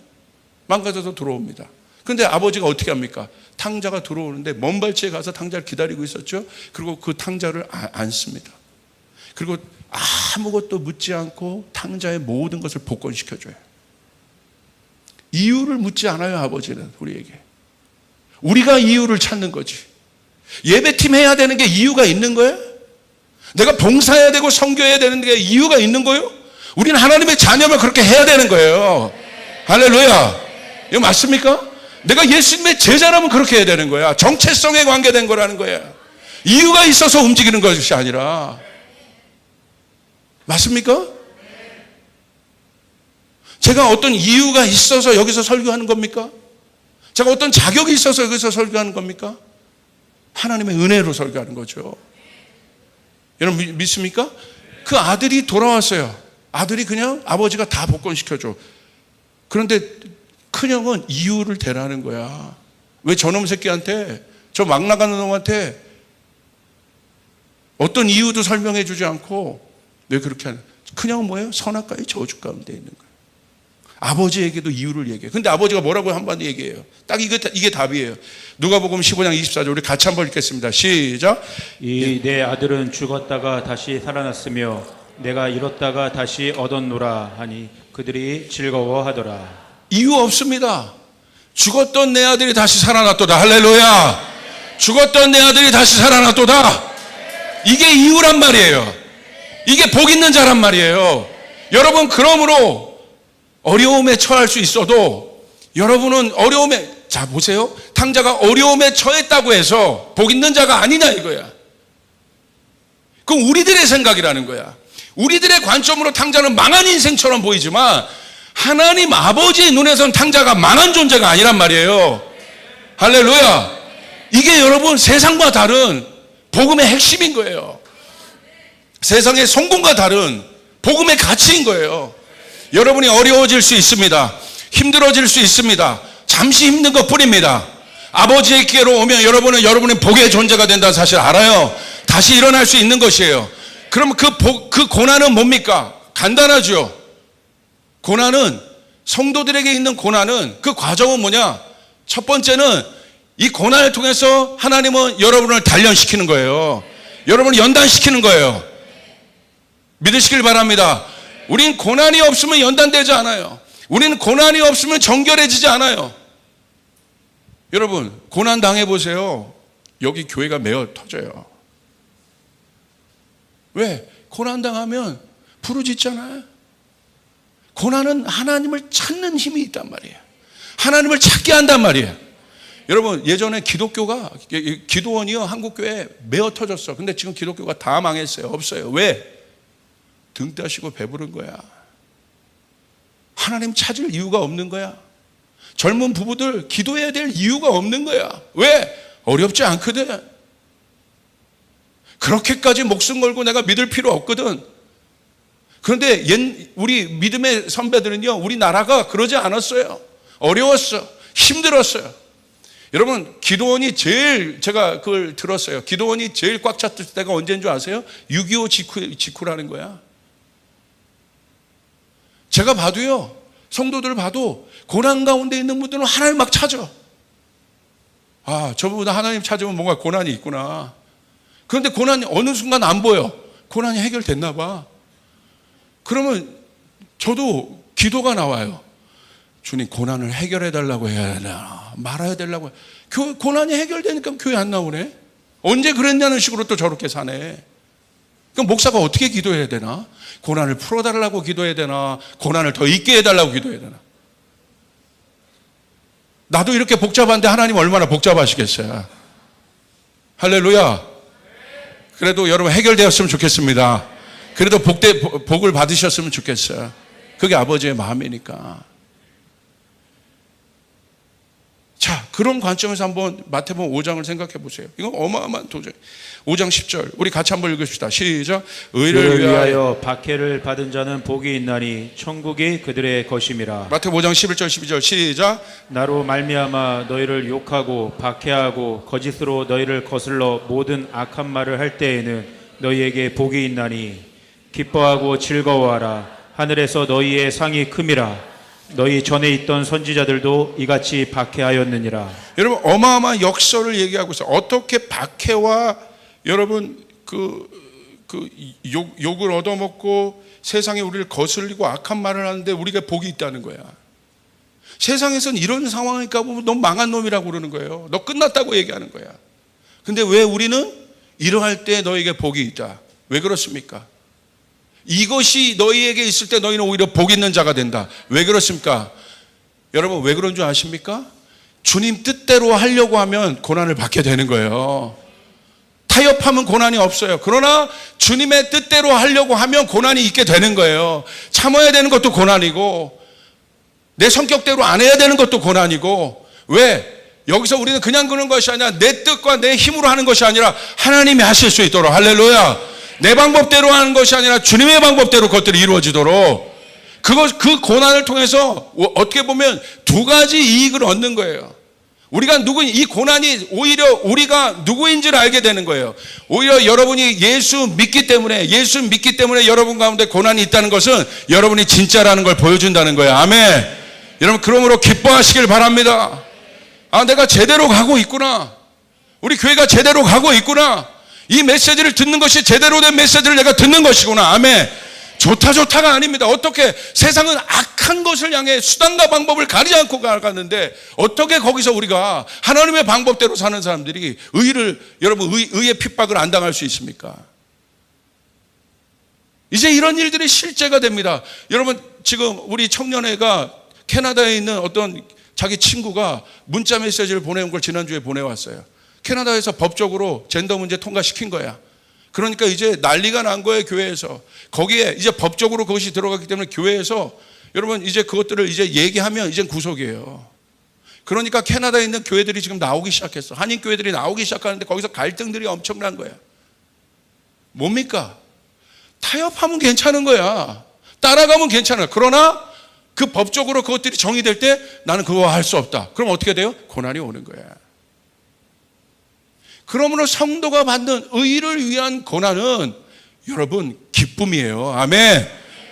망가져서 들어옵니다. 근데 아버지가 어떻게 합니까? 탕자가 들어오는데 먼 발치에 가서 탕자를 기다리고 있었죠. 그리고 그 탕자를 안습니다. 그리고 아무것도 묻지 않고 탕자의 모든 것을 복권시켜줘요. 이유를 묻지 않아요, 아버지는 우리에게. 우리가 이유를 찾는 거지. 예배팀 해야 되는 게 이유가 있는 거예요? 내가 봉사해야 되고 선교해야 되는 게 이유가 있는 거예요? 우리는 하나님의 자녀면 그렇게 해야 되는 거예요. 할렐루야. 이거 맞습니까? 내가 예수님의 제자라면 그렇게 해야 되는 거야. 정체성에 관계된 거라는 거야. 이유가 있어서 움직이는 것이 아니라. 맞습니까? 제가 어떤 이유가 있어서 여기서 설교하는 겁니까? 제가 어떤 자격이 있어서 여기서 설교하는 겁니까? 하나님의 은혜로 설교하는 거죠. 여러분 믿습니까? 그 아들이 돌아왔어요. 아들이 그냥 아버지가 다 복권시켜줘. 그런데 큰형은 이유를 대라는 거야. 왜 저놈 새끼한테, 저 막 나가는 놈한테 어떤 이유도 설명해 주지 않고 왜 그렇게 하는? 큰형은 뭐예요? 선악과의 저주 가운데 있는 거예요. 아버지에게도 이유를 얘기해요. 근데 아버지가 뭐라고 한마디 얘기해요. 딱 이게 답이에요. 누가복음 15장 24절 우리 같이 한번 읽겠습니다. 시작. 이 내 아들은 죽었다가 다시 살아났으며 내가 잃었다가 다시 얻었노라 하니 그들이 즐거워하더라. 이유 없습니다. 죽었던 내 아들이 다시 살아났도다. 할렐루야. 죽었던 내 아들이 다시 살아났도다. 이게 이유란 말이에요. 이게 복 있는 자란 말이에요. 여러분 그러므로 어려움에 처할 수 있어도 여러분은 자 보세요. 탕자가 어려움에 처했다고 해서 복 있는 자가 아니냐 이거야. 그건 우리들의 생각이라는 거야. 우리들의 관점으로 탕자는 망한 인생처럼 보이지만 하나님 아버지의 눈에서는 탕자가 망한 존재가 아니란 말이에요. 할렐루야. 이게 여러분 세상과 다른 복음의 핵심인 거예요. 세상의 성공과 다른 복음의 가치인 거예요. 여러분이 어려워질 수 있습니다. 힘들어질 수 있습니다. 잠시 힘든 것 뿐입니다. 아버지에게로 오면 여러분은 여러분의 복의 존재가 된다는 사실 알아요. 다시 일어날 수 있는 것이에요. 그럼 그 고난은 뭡니까? 간단하죠. 고난은, 성도들에게 있는 고난은, 그 과정은 뭐냐? 첫 번째는 이 고난을 통해서 하나님은 여러분을 단련시키는 거예요. 여러분을 연단시키는 거예요. 믿으시길 바랍니다. 우린 고난이 없으면 연단되지 않아요. 우리는 고난이 없으면 정결해지지 않아요. 여러분 고난 당해보세요. 여기 교회가 메어 터져요. 왜? 고난 당하면 부르짖잖아요. 고난은 하나님을 찾는 힘이 있단 말이에요. 하나님을 찾게 한단 말이에요. 여러분, 예전에 기도원이요, 한국교회에 메어 터졌어. 근데 지금 기독교가 다 망했어요. 없어요. 왜? 등 따시고 배부른 거야. 하나님 찾을 이유가 없는 거야. 젊은 부부들 기도해야 될 이유가 없는 거야. 왜? 어렵지 않거든. 그렇게까지 목숨 걸고 내가 믿을 필요 없거든. 그런데 우리 믿음의 선배들은요, 우리나라가 그러지 않았어요. 어려웠어. 힘들었어요. 여러분, 기도원이 제일, 제가 그걸 들었어요. 기도원이 제일 꽉 찼을 때가 언제인 줄 아세요? 6.25 직후라는 거야. 제가 봐도요, 성도들 봐도 고난 가운데 있는 분들은 하나님 막 찾아. 아, 저보다 하나님 찾으면 뭔가 고난이 있구나. 그런데 고난이 어느 순간 안 보여. 고난이 해결됐나 봐. 그러면 저도 기도가 나와요. 주님, 고난을 해결해 달라고 해야 되나 말아야 되려고. 고난이 해결되니까 교회 안 나오네. 언제 그랬냐는 식으로 또 저렇게 사네. 그럼 목사가 어떻게 기도해야 되나? 고난을 풀어달라고 기도해야 되나? 고난을 더 있게 해달라고 기도해야 되나? 나도 이렇게 복잡한데 하나님 얼마나 복잡하시겠어요. 할렐루야. 그래도 여러분 해결되었으면 좋겠습니다. 그래도 복을 받으셨으면 좋겠어요. 그게 아버지의 마음이니까. 자, 그런 관점에서 한번 마태복음 5장을 생각해 보세요. 이건 어마어마한 도전. 5장 10절 우리 같이 한번 읽읍시다. 시작. 의를 위하여 박해를 받은 자는 복이 있나니 천국이 그들의 것임이라. 마태복음 5장 11절 12절 시작. 나로 말미암아 너희를 욕하고 박해하고 거짓으로 너희를 거슬러 모든 악한 말을 할 때에는 너희에게 복이 있나니 기뻐하고 즐거워하라. 하늘에서 너희의 상이 큼이라. 너희 전에 있던 선지자들도 이같이 박해하였느니라. 여러분, 어마어마한 역설을 얘기하고 있어요. 어떻게 박해와 여러분 욕을 얻어먹고 세상에 우리를 거슬리고 악한 말을 하는데 우리가 복이 있다는 거야. 세상에서는 이런 상황이니까 보면 너 망한 놈이라고 그러는 거예요. 너 끝났다고 얘기하는 거야. 근데 왜 우리는 이러할 때 너에게 복이 있다. 왜 그렇습니까? 이것이 너희에게 있을 때 너희는 오히려 복 있는 자가 된다. 왜 그렇습니까? 여러분, 왜 그런 줄 아십니까? 주님 뜻대로 하려고 하면 고난을 받게 되는 거예요. 타협하면 고난이 없어요. 그러나 주님의 뜻대로 하려고 하면 고난이 있게 되는 거예요. 참아야 되는 것도 고난이고 내 성격대로 안 해야 되는 것도 고난이고. 왜? 여기서 우리는 그냥 그런 것이 아니라 내 뜻과 내 힘으로 하는 것이 아니라 하나님이 하실 수 있도록. 할렐루야. 내 방법대로 하는 것이 아니라 주님의 방법대로 그것들이 이루어지도록. 그 고난을 통해서 어떻게 보면 두 가지 이익을 얻는 거예요. 이 고난이 오히려 우리가 누구인지를 알게 되는 거예요. 오히려 여러분이 예수 믿기 때문에 여러분 가운데 고난이 있다는 것은 여러분이 진짜라는 걸 보여준다는 거예요. 아멘. 여러분, 그러므로 기뻐하시길 바랍니다. 아, 내가 제대로 가고 있구나. 우리 교회가 제대로 가고 있구나. 이 메시지를 듣는 것이 제대로 된 메시지를 내가 듣는 것이구나. 아멘. 좋다가 아닙니다. 어떻게 세상은 악한 것을 향해 수단과 방법을 가리지 않고 가갔는데 어떻게 거기서 우리가 하나님의 방법대로 사는 사람들이 의의 핍박을 안 당할 수 있습니까? 이제 이런 일들이 실제가 됩니다. 여러분, 지금 우리 청년회가 캐나다에 있는 어떤 자기 친구가 문자 메시지를 보내온 걸 지난주에 보내왔어요. 캐나다에서 법적으로 젠더 문제 통과시킨 거야. 그러니까 이제 난리가 난 거예요, 교회에서. 거기에 이제 법적으로 그것이 들어갔기 때문에 교회에서 여러분 이제 그것들을 이제 얘기하면 이젠 구속이에요. 그러니까 캐나다에 있는 교회들이 지금 나오기 시작했어. 한인 교회들이 나오기 시작하는데 거기서 갈등들이 엄청난 거야. 뭡니까? 타협하면 괜찮은 거야. 따라가면 괜찮아. 그러나 그 법적으로 그것들이 정의될 때 나는 그거 할 수 없다. 그럼 어떻게 돼요? 고난이 오는 거야. 그러므로 성도가 받는 의를 위한 고난은 여러분 기쁨이에요. 아멘.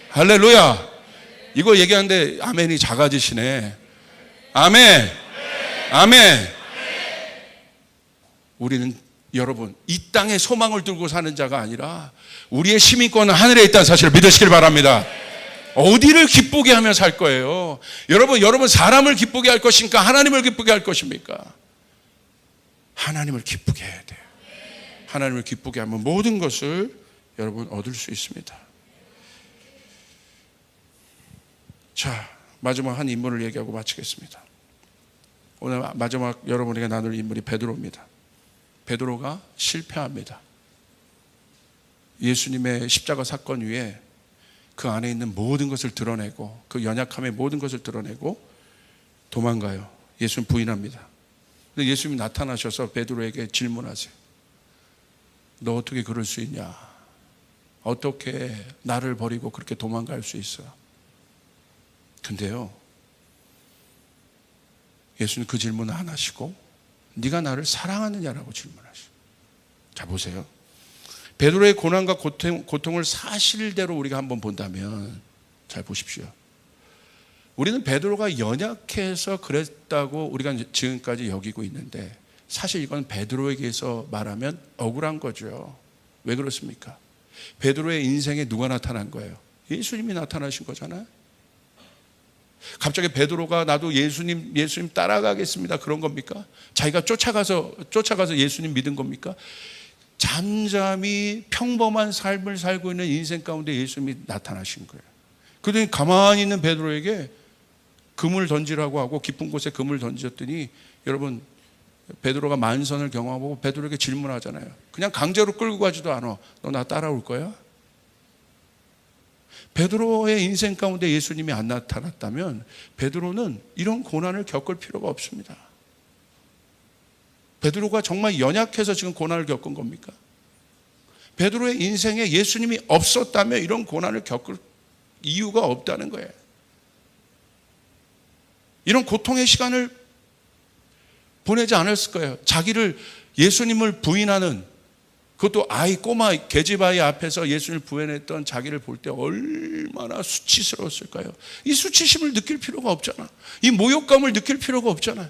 할렐루야. 이거 얘기하는데 아멘이 작아지시네. 아멘. 아멘. 우리는 여러분 이 땅에 소망을 두고 사는 자가 아니라 우리의 시민권은 하늘에 있다는 사실을 믿으시길 바랍니다. 어디를 기쁘게 하며 살 거예요? 여러분 사람을 기쁘게 할 것입니까? 하나님을 기쁘게 할 것입니까? 하나님을 기쁘게 해야 돼요. 하나님을 기쁘게 하면 모든 것을 여러분 얻을 수 있습니다. 자, 마지막 한 인물을 얘기하고 마치겠습니다. 오늘 마지막 여러분에게 나눌 인물이 베드로입니다. 베드로가 실패합니다. 예수님의 십자가 사건 위에 그 안에 있는 모든 것을 드러내고, 그 연약함의 모든 것을 드러내고 도망가요. 예수님 부인합니다. 근데 예수님이 나타나셔서 베드로에게 질문하세요. 너 어떻게 그럴 수 있냐? 어떻게 나를 버리고 그렇게 도망갈 수 있어? 근데요, 예수님 그 질문을 안 하시고 네가 나를 사랑하느냐라고 질문하시죠. 자, 보세요. 베드로의 고난과 고통을 사실대로 우리가 한번 본다면, 잘 보십시오. 우리는 베드로가 연약해서 그랬다고 우리가 지금까지 여기고 있는데, 사실 이건 베드로에게서 말하면 억울한 거죠. 왜 그렇습니까? 베드로의 인생에 누가 나타난 거예요? 예수님이 나타나신 거잖아요. 갑자기 베드로가 나도 예수님 따라가겠습니다, 그런 겁니까? 자기가 쫓아가서 예수님 믿은 겁니까? 잠잠히 평범한 삶을 살고 있는 인생 가운데 예수님이 나타나신 거예요. 그러더니 가만히 있는 베드로에게 금을 던지라고 하고 깊은 곳에 금을 던졌더니, 여러분, 베드로가 만선을 경험하고 베드로에게 질문하잖아요. 그냥 강제로 끌고 가지도 않아. 너 나 따라올 거야? 베드로의 인생 가운데 예수님이 안 나타났다면 베드로는 이런 고난을 겪을 필요가 없습니다. 베드로가 정말 연약해서 지금 고난을 겪은 겁니까? 베드로의 인생에 예수님이 없었다면 이런 고난을 겪을 이유가 없다는 거예요. 이런 고통의 시간을 보내지 않았을 거예요. 자기를, 예수님을 부인하는, 그것도 꼬마 계집아이 앞에서 예수님을 부인했던 자기를 볼 때 얼마나 수치스러웠을까요? 이 수치심을 느낄 필요가 없잖아. 이 모욕감을 느낄 필요가 없잖아요.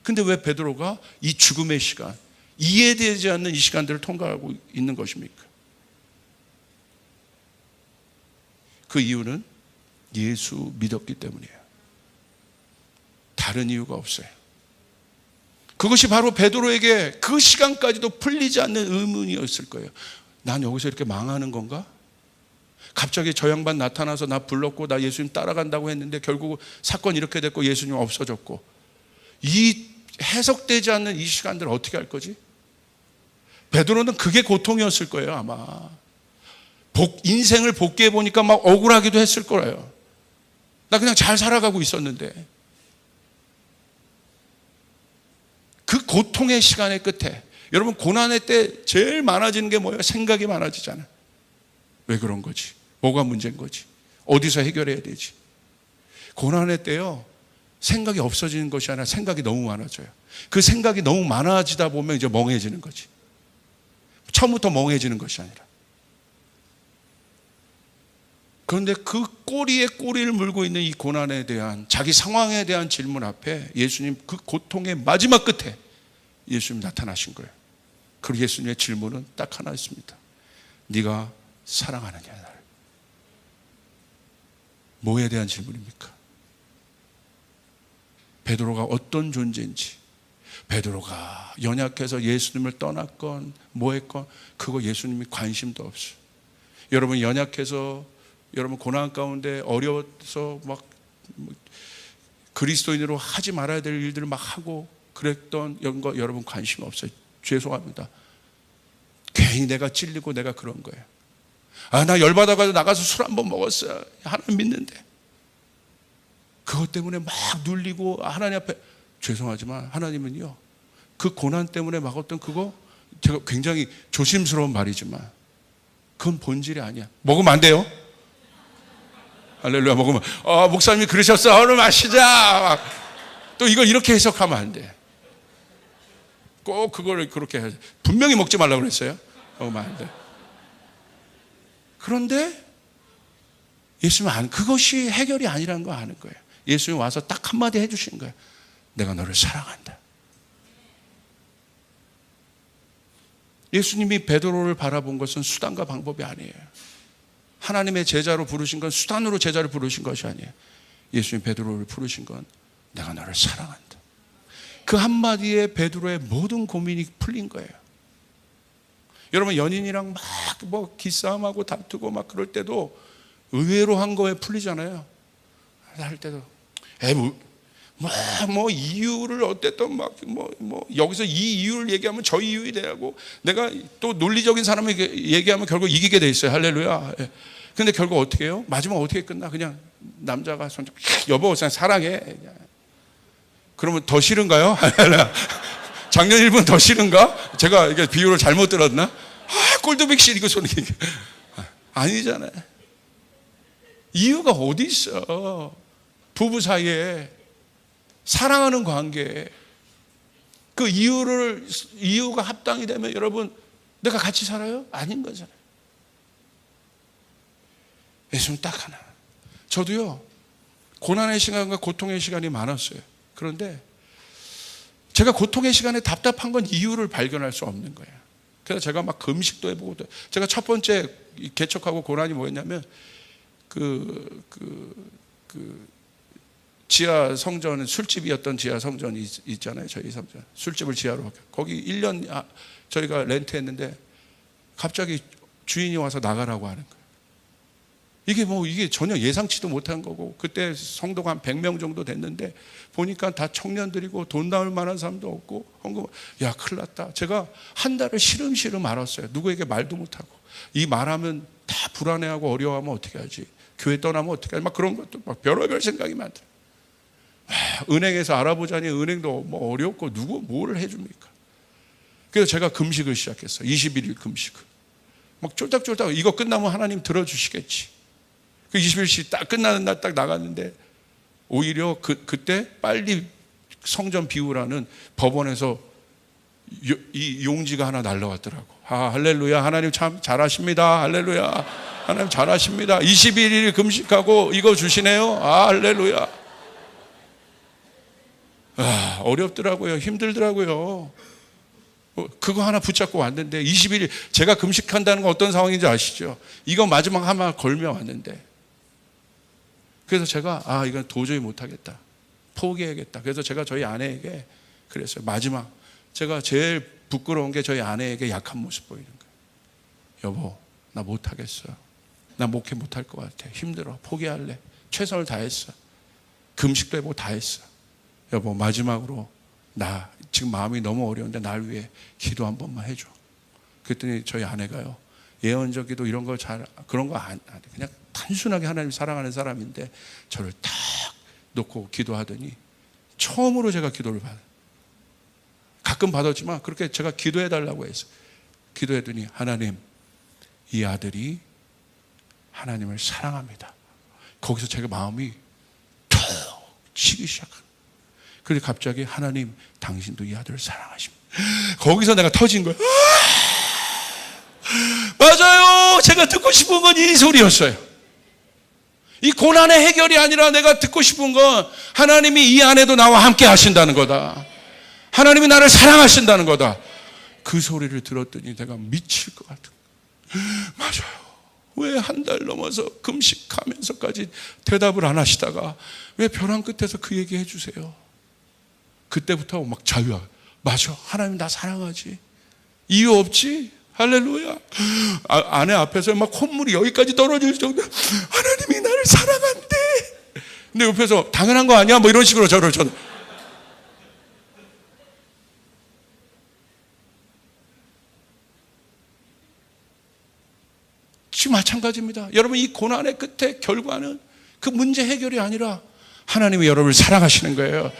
근데 왜 베드로가 이 죽음의 시간, 이해되지 않는 이 시간들을 통과하고 있는 것입니까? 그 이유는 예수 믿었기 때문이에요. 다른 이유가 없어요. 그것이 바로 베드로에게 그 시간까지도 풀리지 않는 의문이었을 거예요. 난 여기서 이렇게 망하는 건가? 갑자기 저 양반 나타나서 나 불렀고 나 예수님 따라간다고 했는데 결국 사건이 이렇게 됐고 예수님 없어졌고, 이 해석되지 않는 이 시간들 어떻게 할 거지? 베드로는 그게 고통이었을 거예요, 아마. 인생을 복귀해 보니까 막 억울하기도 했을 거예요. 나 그냥 잘 살아가고 있었는데. 그 고통의 시간의 끝에, 여러분, 고난의 때 제일 많아지는 게 뭐예요? 생각이 많아지잖아요. 왜 그런 거지? 뭐가 문제인 거지? 어디서 해결해야 되지? 고난의 때요, 생각이 없어지는 것이 아니라 생각이 너무 많아져요. 그 생각이 너무 많아지다 보면 이제 멍해지는 거지. 처음부터 멍해지는 것이 아니라. 그런데 그 꼬리에 꼬리를 물고 있는 이 고난에 대한, 자기 상황에 대한 질문 앞에 예수님 그 고통의 마지막 끝에 예수님 나타나신 거예요. 그리고 예수님의 질문은 딱 하나 있습니다. 네가 사랑하느냐 나를. 뭐에 대한 질문입니까? 베드로가 어떤 존재인지, 베드로가 연약해서 예수님을 떠났건 뭐 했건 그거 예수님이 관심도 없어요. 여러분, 연약해서, 여러분 고난 가운데 어려워서 막 그리스도인으로 하지 말아야 될 일들을 막 하고 그랬던 이런 거 여러분 관심 없어요. 죄송합니다. 괜히 내가 찔리고 내가 그런 거예요. 나 열받아가지고 나가서 술 한번 먹었어요. 하나님 믿는데. 그것 때문에 막 눌리고 하나님 앞에, 죄송하지만 하나님은요, 그 고난 때문에 막았던 그거, 제가 굉장히 조심스러운 말이지만 그건 본질이 아니야. 먹으면 안 돼요. 할렐루야. 먹으면 목사님이 그러셨어, 오늘 마시자. 또 이걸 이렇게 해석하면 안 돼. 꼭 그걸 그렇게 해야지. 분명히 먹지 말라고 그랬어요. 먹으면 안 돼. 그런데 예수님은 그것이 해결이 아니라는 거 아는 거예요. 예수님이 와서 딱 한마디 해주신 거예요. 내가 너를 사랑한다. 예수님이 베드로를 바라본 것은 수단과 방법이 아니에요. 하나님의 제자로 부르신 건 수단으로 제자를 부르신 것이 아니에요. 예수님 베드로를 부르신 건 내가 너를 사랑한다. 그 한마디에 베드로의 모든 고민이 풀린 거예요. 여러분, 연인이랑 막 기싸움하고 다투고 막 그럴 때도 의외로 한 거에 풀리잖아요. 할 때도 뭐 이유를 어쨌든 뭐 여기서 이 이유를 얘기하면 저 이유이 되고 내가 또 논리적인 사람에게 얘기하면 결국 이기게 돼 있어요. 할렐루야. 예. 근데 결국 어떻게 해요? 마지막 어떻게 끝나? 그냥 남자가 손잡고 여보 그냥 사랑해. 그러면 더 싫은가요? 작년 1분 더 싫은가? 제가 이게 비유를 잘못 들었나? 꼴도백실 이거 손이 아니잖아요. 이유가 어디 있어? 부부 사이에 사랑하는 관계 그 이유가 합당이 되면 여러분 내가 같이 살아요? 아닌 거잖아요. 예수는 딱 하나. 저도요 고난의 시간과 고통의 시간이 많았어요. 그런데 제가 고통의 시간에 답답한 건 이유를 발견할 수 없는 거예요. 그래서 제가 막 금식도 해보고 제가 첫 번째 개척하고 고난이 뭐였냐면 지하 성전 술집이었던 지하 성전이 있잖아요. 저희 성전 술집을 지하로 바뀌었어요. 거기 1년 저희가 렌트했는데 갑자기 주인이 와서 나가라고 하는 거예요. 이게 전혀 예상치도 못한 거고 그때 성도가 한 100명 정도 됐는데 보니까 다 청년들이고 돈 나올 만한 사람도 없고 헌금 야 큰일 났다. 제가 한 달을 시름시름 앓았어요. 누구에게 말도 못하고 이 말하면 다 불안해하고 어려워하면 어떻게 하지? 교회 떠나면 어떻게 하지? 막 그런 것도 막 별의별 생각이 많더라고요. 은행에서 알아보자니 은행도 뭐 어렵고 누구 뭘 해줍니까? 그래서 제가 금식을 시작했어요. 21일 금식을 막 쫄딱쫄딱 이거 끝나면 하나님 들어주시겠지. 그 21일 딱 끝나는 날 딱 나갔는데 오히려 그때 빨리 성전 비우라는 법원에서 이 용지가 하나 날라왔더라고. 할렐루야. 하나님 참 잘하십니다. 할렐루야. 하나님 잘하십니다. 21일 금식하고 이거 주시네요. 할렐루야. 어렵더라고요. 힘들더라고요. 그거 하나 붙잡고 왔는데 21일 제가 금식한다는 건 어떤 상황인지 아시죠? 이거 마지막 하나 걸며 왔는데 그래서 제가 이건 도저히 못하겠다. 포기해야겠다. 그래서 제가 저희 아내에게 그랬어요. 마지막 제가 제일 부끄러운 게 저희 아내에게 약한 모습 보이는 거예요. 여보 나 못하겠어. 나 목회 못할 것 같아. 힘들어. 포기할래. 최선을 다했어. 금식도 해보고 다 했어. 여보 마지막으로 나 지금 마음이 너무 어려운데 날 위해 기도 한 번만 해줘. 그랬더니 저희 아내가요 예언적 기도 이런 거 그런 거 안 해. 그냥 단순하게 하나님 사랑하는 사람인데 저를 딱 놓고 기도하더니 처음으로 제가 기도를 받아요. 가끔 받았지만 그렇게 제가 기도해 달라고 해서 기도했더니 하나님 이 아들이 하나님을 사랑합니다. 거기서 제가 마음이 툭 치기 시작합니다. 그래서 갑자기 하나님 당신도 이 아들을 사랑하십니다. 거기서 내가 터진 거예요. 맞아요. 제가 듣고 싶은 건 이 소리였어요. 이 고난의 해결이 아니라 내가 듣고 싶은 건 하나님이 이 안에도 나와 함께 하신다는 거다. 하나님이 나를 사랑하신다는 거다. 그 소리를 들었더니 내가 미칠 것 같은 거예요. 맞아요. 왜 한 달 넘어서 금식하면서까지 대답을 안 하시다가 왜 벼랑 끝에서 그 얘기 해주세요. 그때부터 막 자유야. 맞아. 하나님 나 사랑하지. 이유 없지? 할렐루야. 아내 앞에서 막 콧물이 여기까지 떨어질 정도. 하나님이 나를 사랑한대. 근데 옆에서 당연한 거 아니야? 뭐 이런 식으로 저는 지금 마찬가지입니다. 여러분 이 고난의 끝에 결과는 그 문제 해결이 아니라 하나님이 여러분을 사랑하시는 거예요.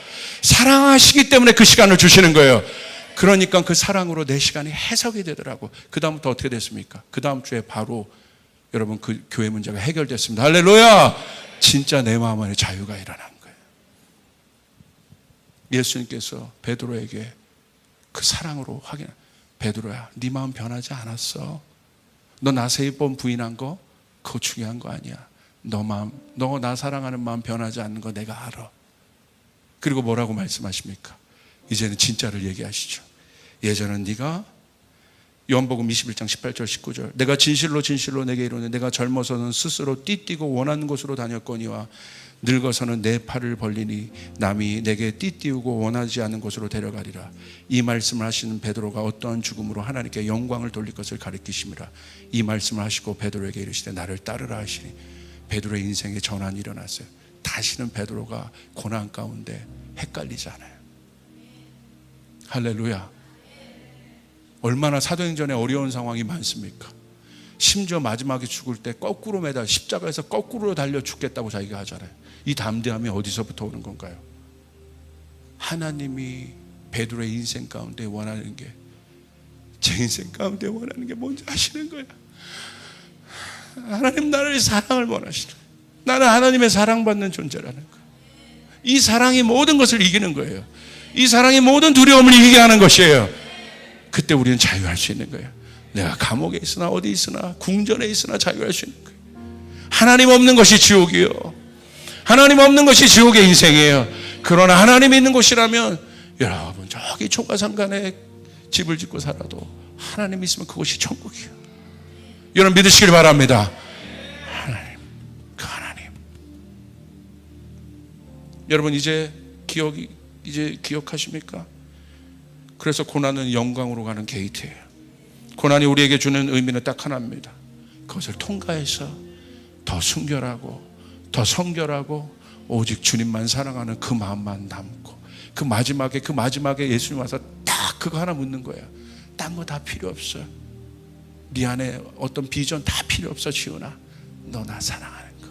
사랑하시기 때문에 그 시간을 주시는 거예요. 그러니까 그 사랑으로 내 시간이 해석이 되더라고. 그 다음부터 어떻게 됐습니까? 그 다음 주에 바로 여러분 그 교회 문제가 해결됐습니다. 할렐루야. 진짜 내 마음 안에 자유가 일어난 거예요. 예수님께서 베드로에게 그 사랑으로 확인해. 베드로야 네 마음 변하지 않았어. 너 나 3번 부인한 거 그거 중요한 거 아니야. 너 나 사랑하는 마음 변하지 않는 거 내가 알아. 그리고 뭐라고 말씀하십니까? 이제는 진짜를 얘기하시죠. 예전엔 네가 요한복음 21장 18절 19절 내가 진실로 진실로 내게 이르노니 내가 젊어서는 스스로 띠뛰고 원하는 곳으로 다녔거니와 늙어서는 내 팔을 벌리니 남이 내게 띠띠우고 원하지 않는 곳으로 데려가리라. 이 말씀을 하시는 베드로가 어떠한 죽음으로 하나님께 영광을 돌릴 것을 가리키심이라. 이 말씀을 하시고 베드로에게 이르시되 나를 따르라 하시니 베드로의 인생에 전환이 일어났어요. 다시는 베드로가 고난 가운데 헷갈리지 않아요. 할렐루야. 얼마나 사도행전에 어려운 상황이 많습니까? 심지어 마지막에 죽을 때 거꾸로 매달 십자가에서 거꾸로 달려 죽겠다고 자기가 하잖아요. 이 담대함이 어디서부터 오는 건가요? 하나님이 베드로의 인생 가운데 원하는 게, 제 인생 가운데 원하는 게 뭔지 아시는 거야. 하나님 나를 사랑을 원하시는 거예요. 나는 하나님의 사랑받는 존재라는 거예요. 이 사랑이 모든 것을 이기는 거예요. 이 사랑이 모든 두려움을 이기게 하는 것이에요. 그때 우리는 자유할 수 있는 거예요. 내가 감옥에 있으나 어디 있으나 궁전에 있으나 자유할 수 있는 거예요. 하나님 없는 것이 지옥이요, 하나님 없는 것이 지옥의 인생이에요. 그러나 하나님이 있는 곳이라면, 여러분 저기 초가상간에 집을 짓고 살아도 하나님이 있으면 그곳이 천국이에요. 여러분 믿으시길 바랍니다. 하나님, 그 하나님. 여러분 이제 기억하십니까? 그래서 고난은 영광으로 가는 게이트예요. 고난이 우리에게 주는 의미는 딱 하나입니다. 그것을 통과해서 더 순결하고 더 성결하고 오직 주님만 사랑하는 그 마음만 담고, 그 마지막에 예수님 와서 딱 그거 하나 묻는 거예요. 딴 거 다 필요 없어. 네 안에 어떤 비전 다 필요 없어. 지훈아, 너 나 사랑하는 거.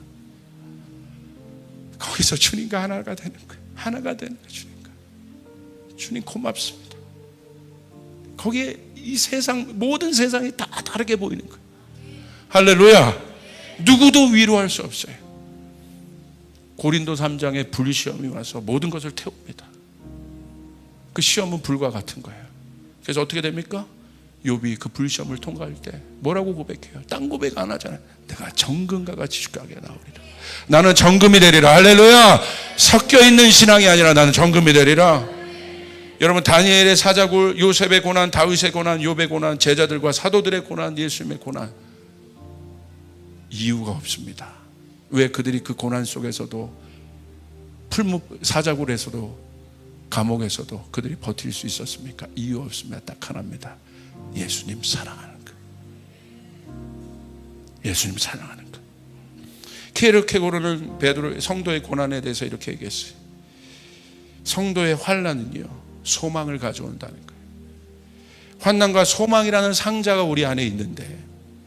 거기서 주님과 하나가 되는 거예요. 하나가 되는 거예요. 주님과. 주님 고맙습니다. 거기에 이 세상, 모든 세상이 다 다르게 보이는 거예요. 할렐루야. 누구도 위로할 수 없어요. 고린도 3장에 불시험이 와서 모든 것을 태웁니다. 그 시험은 불과 같은 거예요. 그래서 어떻게 됩니까? 욥이 그 불시험을 통과할 때 뭐라고 고백해요? 딴 고백 안 하잖아요. 내가 정금과 같이 주가게 나오리라. 나는 정금이 되리라. 할렐루야. 섞여 있는 신앙이 아니라 나는 정금이 되리라. 여러분 다니엘의 사자굴, 요셉의 고난, 다윗의 고난, 욥의 고난, 제자들과 사도들의 고난, 예수님의 고난, 이유가 없습니다. 왜 그들이 그 고난 속에서도, 사자굴에서도, 감옥에서도 그들이 버틸 수 있었습니까? 이유 없습니다. 딱 하나입니다. 예수님 사랑하는 것. 예수님 사랑하는 것. 케르케고르는 베드로 성도의 고난에 대해서 이렇게 얘기했어요. 성도의 환난은요, 소망을 가져온다는 거예요. 환난과 소망이라는 상자가 우리 안에 있는데,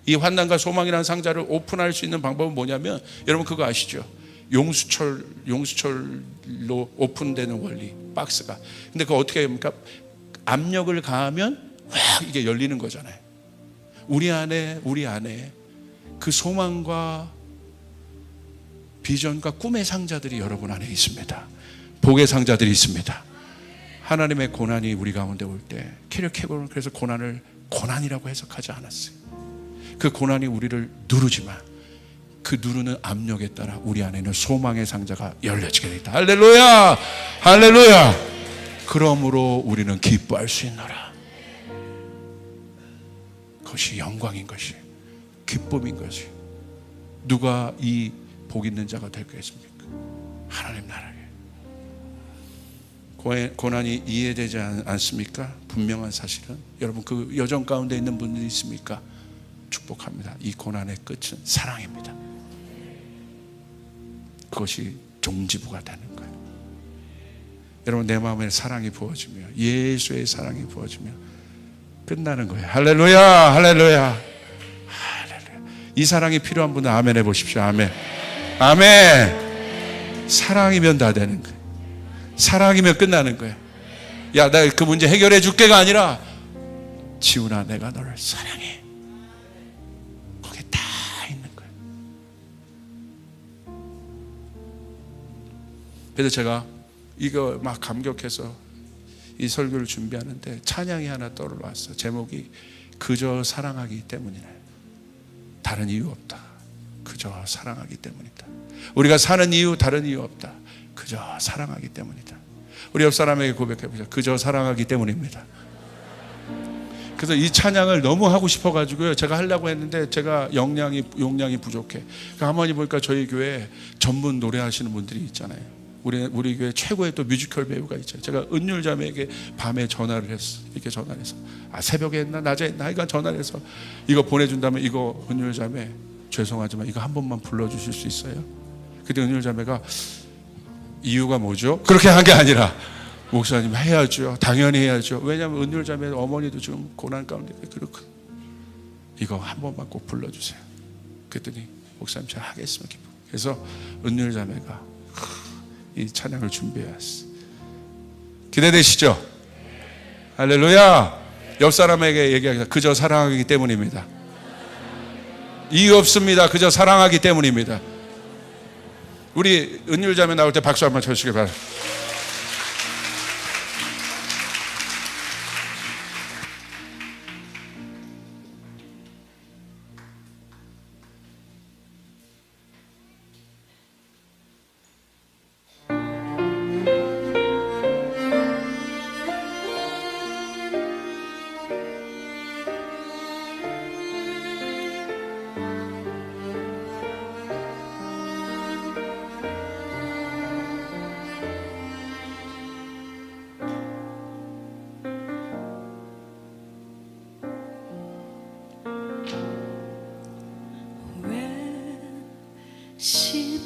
이 환난과 소망이라는 상자를 오픈할 수 있는 방법은 뭐냐면, 여러분 그거 아시죠? 용수철로 오픈되는 원리, 박스가. 근데 그거 어떻게 합니까? 압력을 가하면 확 이게 열리는 거잖아요. 우리 안에 그 소망과 비전과 꿈의 상자들이 여러분 안에 있습니다. 복의 상자들이 있습니다. 하나님의 고난이 우리 가운데 올 때, 케르케고르는 그래서 고난을 고난이라고 해석하지 않았어요. 그 고난이 우리를 누르지만 그 누르는 압력에 따라 우리 안에 있는 소망의 상자가 열려지게 되다. 할렐루야, 할렐루야. 그러므로 우리는 기뻐할 수 있노라. 그것이 영광인 것이, 기쁨인 것이. 누가 이 복 있는 자가 될 거겠습니까? 하나님 나라에. 고난이 이해되지 않습니까? 분명한 사실은, 여러분 그 여정 가운데 있는 분들이 있습니까? 축복합니다. 이 고난의 끝은 사랑입니다. 그것이 종지부가 되는 거예요. 여러분 내 마음에 사랑이 부어지며, 예수의 사랑이 부어지며 끝나는 거예요. 할렐루야, 할렐루야, 할렐루야. 이 사랑이 필요한 분은 아멘 해보십시오. 아멘, 아멘. 사랑이면 다 되는 거예요. 사랑이면 끝나는 거예요. 야, 나 그 문제 해결해 줄게가 아니라, 지훈아 내가 너를 사랑해. 거기에 다 있는 거예요. 그래서 제가 이거 막 감격해서 이 설교를 준비하는데 찬양이 하나 떠올라왔어요. 제목이 그저 사랑하기 때문이네. 다른 이유 없다. 그저 사랑하기 때문이다. 우리가 사는 이유 다른 이유 없다. 그저 사랑하기 때문이다. 우리 옆 사람에게 고백해보자. 그저 사랑하기 때문입니다. 그래서 이 찬양을 너무 하고 싶어가지고요, 제가 하려고 했는데 제가 용량이 부족해. 가만히 보니까 저희 교회에 전문 노래하시는 분들이 있잖아요. 우리 교회 최고의 또 뮤지컬 배우가 있죠. 제가 은율 자매에게 밤에 전화를 했어. 이렇게 전화를 해서, 새벽에 했나 낮에 했나 하여간 전화를 해서 이거 보내준다면, 이거 은율 자매 죄송하지만 이거 한 번만 불러주실 수 있어요? 그때 은율 자매가 이유가 뭐죠? 그렇게 한 게 아니라 목사님 해야죠. 당연히 해야죠. 왜냐하면 은율자매 어머니도 지금 고난 가운데 그렇거든요. 이거 한 번만 꼭 불러주세요. 그랬더니 목사님 제가 하겠습니다. 그래서 은율자매가 이 찬양을 준비했어요. 기대되시죠? 할렐루야. 옆 사람에게 얘기하겠습니다. 그저 사랑하기 때문입니다. 이유 없습니다. 그저 사랑하기 때문입니다. 우리 은율자매 나올 때 박수 한번 쳐주시기 바랍니다.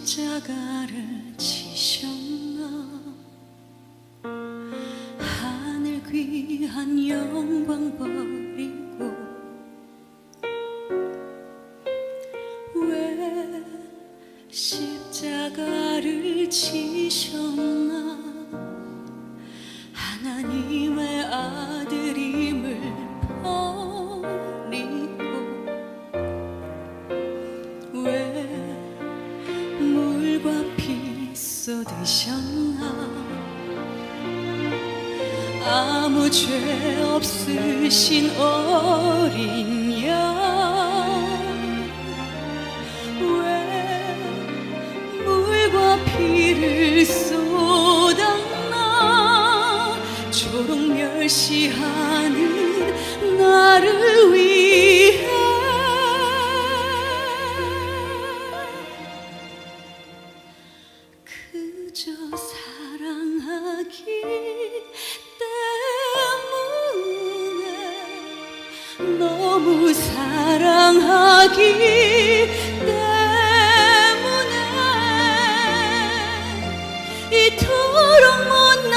십자가를 지셨나 하늘 귀한 영광 버리고 왜 십자가를 지셨나 하나님의 아들임을 버리고 왜 물과 피 쏟으셨나 아무 죄 없으신 어린 양 왜 물과 피를 쏟았나 초록 멸시하는 나를 위해 그저 사랑하기 때문에 너무 사랑하기 때문에 이토록 못난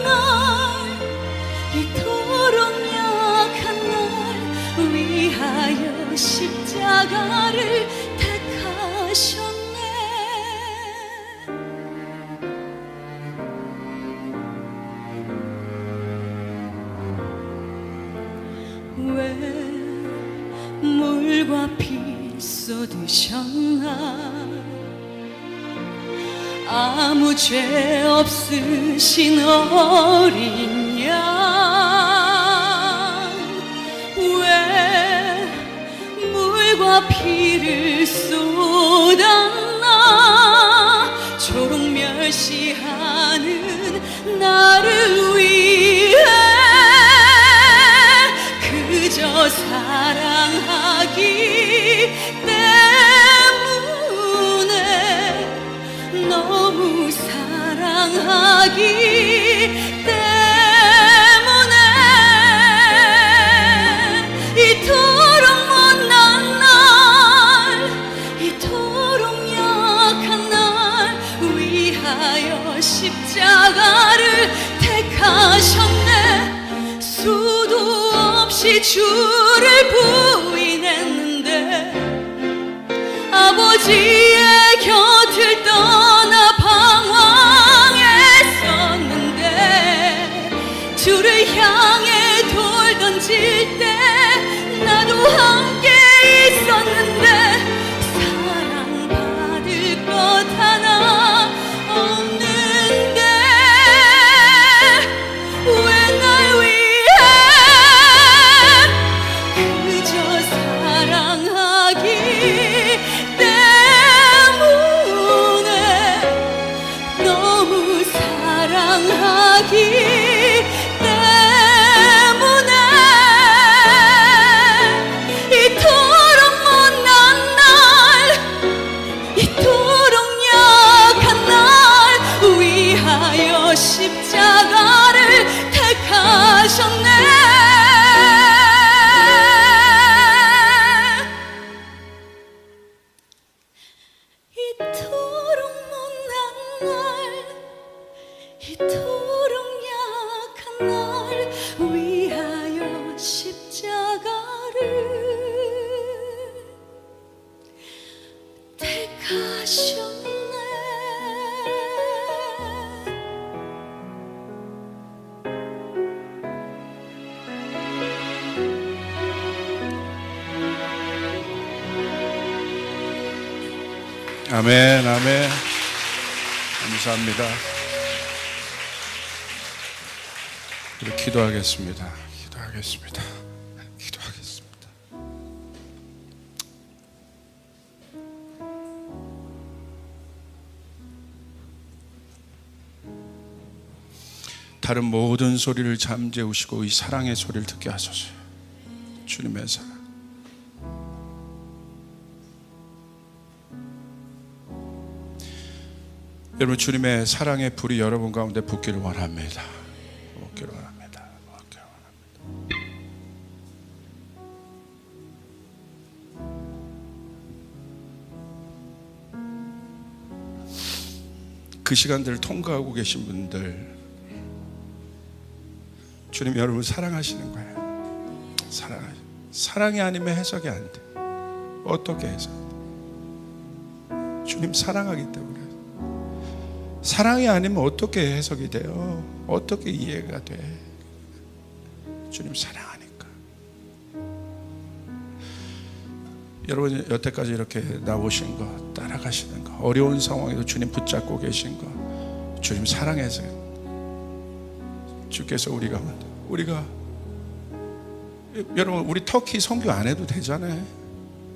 날 이토록 약한 날 위하여 십자가를 택하셨네. 왜 물과 피 쏟으셨나 아무 죄 없으신 어린 양 왜 물과 피를 쏟았나 초록 멸시하는 나를 위해 그저 사랑하기 때문에 너무 사랑하기 때문에 이토록 못난 날 이토록 약한 날 위하여 십자가를 택하셨네. 수도 없이 주를 부인했는데 아버지의 곁을 떠나 방황했었는데 주를 향해 돌 던질 때 나도 함께 있었는데 사랑받을 것 하나 없는데 왜 날 위해 그저 사랑하기 때문에 이토록 약한 날 위하여 십자가를 택하셨네. 아멘, 아멘. 감사합니다. 우리 기도하겠습니다. 기도하겠습니다. 기도하겠습니다. 다른 모든 소리를 잠재우시고 이 사랑의 소리를 듣게 하소서. 주님의 사랑. 여러분, 주님의 사랑의 불이 여러분 가운데 붙기를 원합니다. 붙기를 원합니다. 붙기를 원합니다. 그 시간들을 통과하고 계신 분들, 주님 여러분 사랑하시는 거예요. 사랑이 아니면 해석이 안 돼. 어떻게 해석? 주님 사랑하기 때문에. 사랑이 아니면 어떻게 해석이 돼요? 어떻게 이해가 돼? 주님 사랑하니까. 여러분 여태까지 이렇게 나오신 거, 따라가시는 거, 어려운 상황에도 주님 붙잡고 계신 거, 주님 사랑해서 주께서 우리가 여러분 우리 터키 선교 안 해도 되잖아요.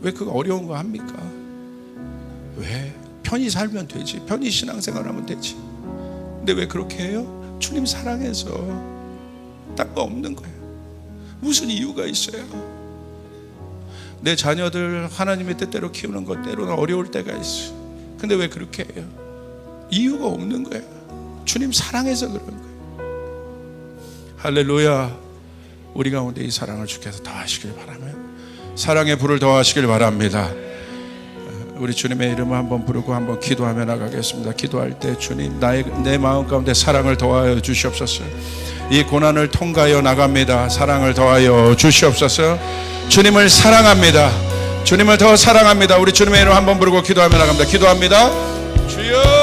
왜 그 어려운 거 합니까? 왜? 편히 살면 되지. 편히 신앙생활하면 되지. 근데 왜 그렇게 해요? 주님 사랑해서. 딴 거 없는 거예요. 무슨 이유가 있어요? 내 자녀들 하나님의 뜻대로 키우는 것 때로는 어려울 때가 있어. 근데 왜 그렇게 해요? 이유가 없는 거예요. 주님 사랑해서 그런 거예요. 할렐루야. 우리 가운데 이 사랑을 주께서 더하시길 바라며 사랑의 불을 더하시길 바랍니다. 우리 주님의 이름을 한번 부르고 한번 기도하며 나가겠습니다. 기도할 때 주님 내 마음 가운데 사랑을 더하여 주시옵소서. 이 고난을 통과하여 나갑니다. 사랑을 더하여 주시옵소서. 주님을 사랑합니다. 주님을 더 사랑합니다. 우리 주님의 이름 한번 부르고 기도하며 나갑니다. 기도합니다. 주여